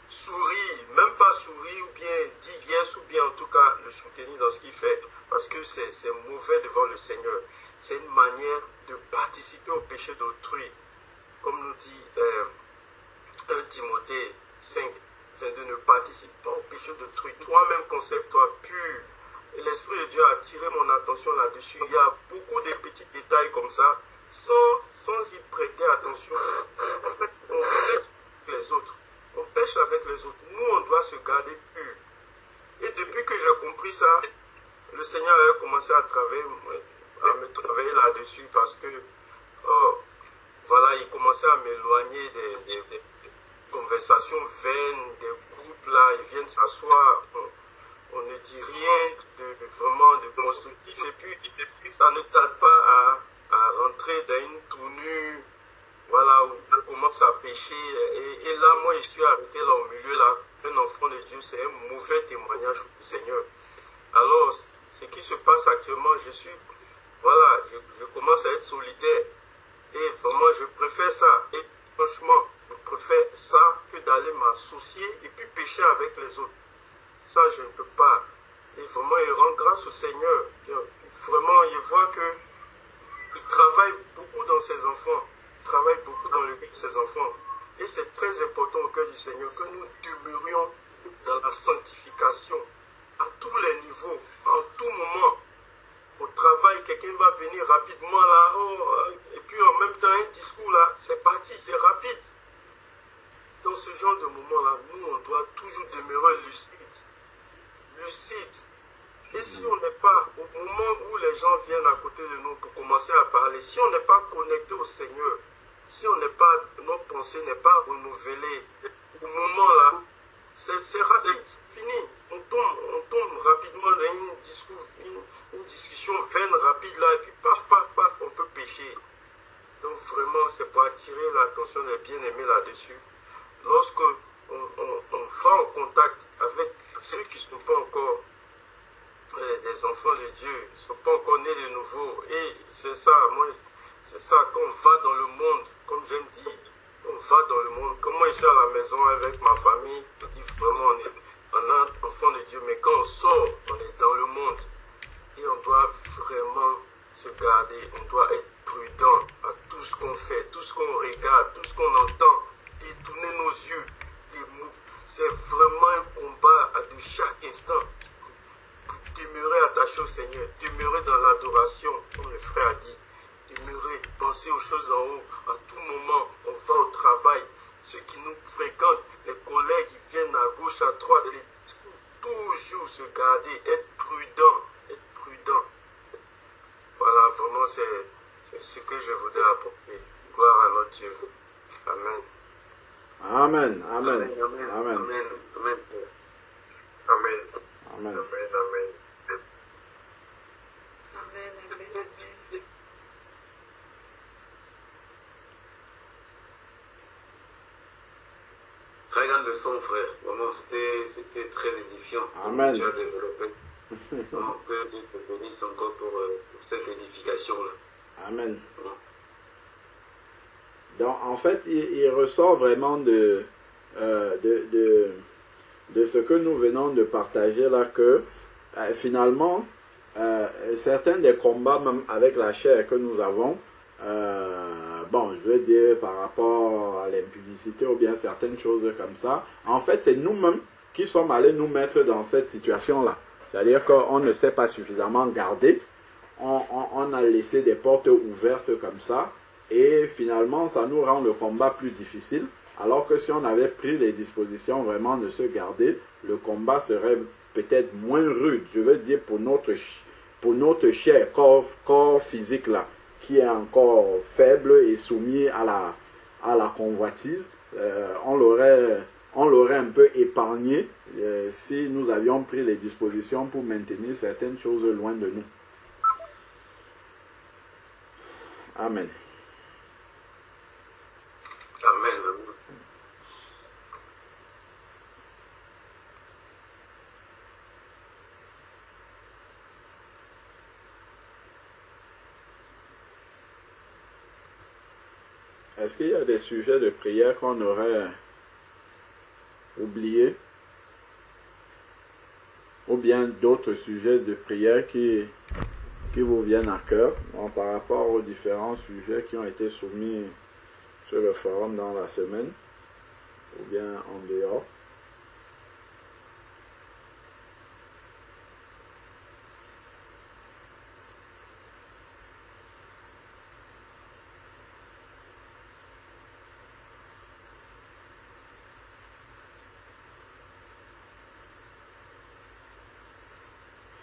sourire, même pas sourire ou bien dire yes ou bien en tout cas le soutenir dans ce qu'il fait parce que c'est mauvais devant le Seigneur. C'est une manière de participer au péché d'autrui. Comme nous dit 1 Timothée 5, 22, ne participe pas au péché d'autrui. Toi-même conserve-toi pur. Et l'Esprit de Dieu a attiré mon attention là-dessus. Il y a beaucoup de petits détails comme ça, sans y prêter attention. En fait, on pêche avec les autres. On pêche avec les autres. Nous, on doit se garder pur. Et depuis que j'ai compris ça, le Seigneur a commencé à me travailler là-dessus parce que, voilà, il commençait à m'éloigner des conversations vaines, des groupes là, ils viennent s'asseoir. On ne dit rien vraiment de constructif et puis ça ne tarde pas à rentrer dans une tournure, voilà, où on commence à pécher et là moi je suis arrêté là au milieu là, un enfant de Dieu c'est un mauvais témoignage du Seigneur. Alors ce qui se passe actuellement, je commence à être solitaire et vraiment je préfère ça et franchement je préfère ça que d'aller m'associer et puis pécher avec les autres. Ça, je ne peux pas. Et vraiment, il rend grâce au Seigneur. Vraiment, il voit qu'il travaille beaucoup dans ses enfants. Il travaille beaucoup dans le cœur de ses enfants. Et c'est très important au cœur du Seigneur que nous demeurions dans la sanctification à tous les niveaux, en tout moment. Au travail, quelqu'un va venir rapidement là, et puis en même temps, un discours là, c'est parti, c'est rapide. Dans ce genre de moment-là, nous, on doit toujours demeurer lucide. Et si on n'est pas, au moment où les gens viennent à côté de nous pour commencer à parler, si on n'est pas connecté au Seigneur, si on n'est pas, notre pensée n'est pas renouvelée, au moment là, c'est rapide, c'est fini. On tombe rapidement dans une discussion vaine, rapide là, et puis paf, on peut pécher. Donc vraiment, c'est pour attirer l'attention des bien-aimés là-dessus. Lorsque on va en contact avec ceux qui ne sont pas encore des enfants de Dieu, ne sont pas encore nés de nouveau. Et c'est ça, quand on va dans le monde, comme j'aime dire, on va dans le monde. Comme moi, je suis à la maison avec ma famille, je dis vraiment, on est un enfant de Dieu, mais quand on sort, on est dans le monde. Et on doit vraiment se garder, on doit être prudent à tout ce qu'on fait, tout ce qu'on regarde, tout ce qu'on entend, détourner nos yeux. C'est vraiment un combat de chaque instant. Pour demeurer attaché au Seigneur, demeurer dans l'adoration, comme le frère a dit. Demeurer, penser aux choses en haut, à tout moment. On va au travail, ceux qui nous fréquentent, les collègues, ils viennent à gauche, à droite, les discours. Toujours se garder, être prudent. Voilà, vraiment, c'est ce que je voudrais apporter. Gloire à notre Dieu. Amen. Amen. Amen. Amen. Amen. Amen. Amen. Amen. Amen. Amen. Très grande leçon, frère. Vraiment, c'était très édifiant. Amen. Tu as développé. Donc, que Dieu te bénisse encore pour cette édification-là. Amen. Donc, en fait, il ressort vraiment de ce que nous venons de partager là, que finalement, certains des combats, même avec la chair que nous avons, je veux dire par rapport à l'impudicité ou bien certaines choses comme ça, en fait, c'est nous-mêmes qui sommes allés nous mettre dans cette situation-là. C'est-à-dire qu'on ne s'est pas suffisamment gardé, on a laissé des portes ouvertes comme ça, et finalement, ça nous rend le combat plus difficile, alors que si on avait pris les dispositions vraiment de se garder, le combat serait peut-être moins rude, je veux dire pour notre chair, corps physique là, qui est encore faible et soumis à la convoitise, on l'aurait un peu épargné si nous avions pris les dispositions pour maintenir certaines choses loin de nous. Amen. Amen. Est-ce qu'il y a des sujets de prière qu'on aurait oublié, ou bien d'autres sujets de prière qui vous viennent à cœur, bon, par rapport aux différents sujets qui ont été soumis sur le forum dans la semaine, ou bien en dehors.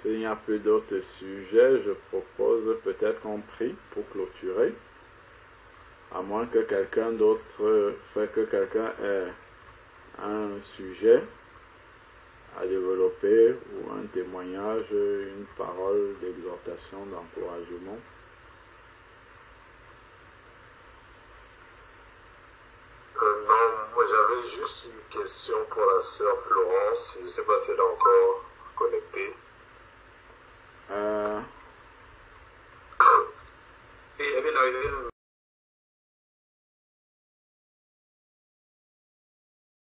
S'il n'y a plus d'autres sujets, je propose peut-être qu'on prie pour clôturer. À moins que quelqu'un d'autre, que quelqu'un ait un sujet à développer ou un témoignage, une parole d'exhortation, d'encouragement. Non, moi j'avais juste une question pour la sœur Florence. Je ne sais pas si elle est encore connectée. Et elle vient d'arriver.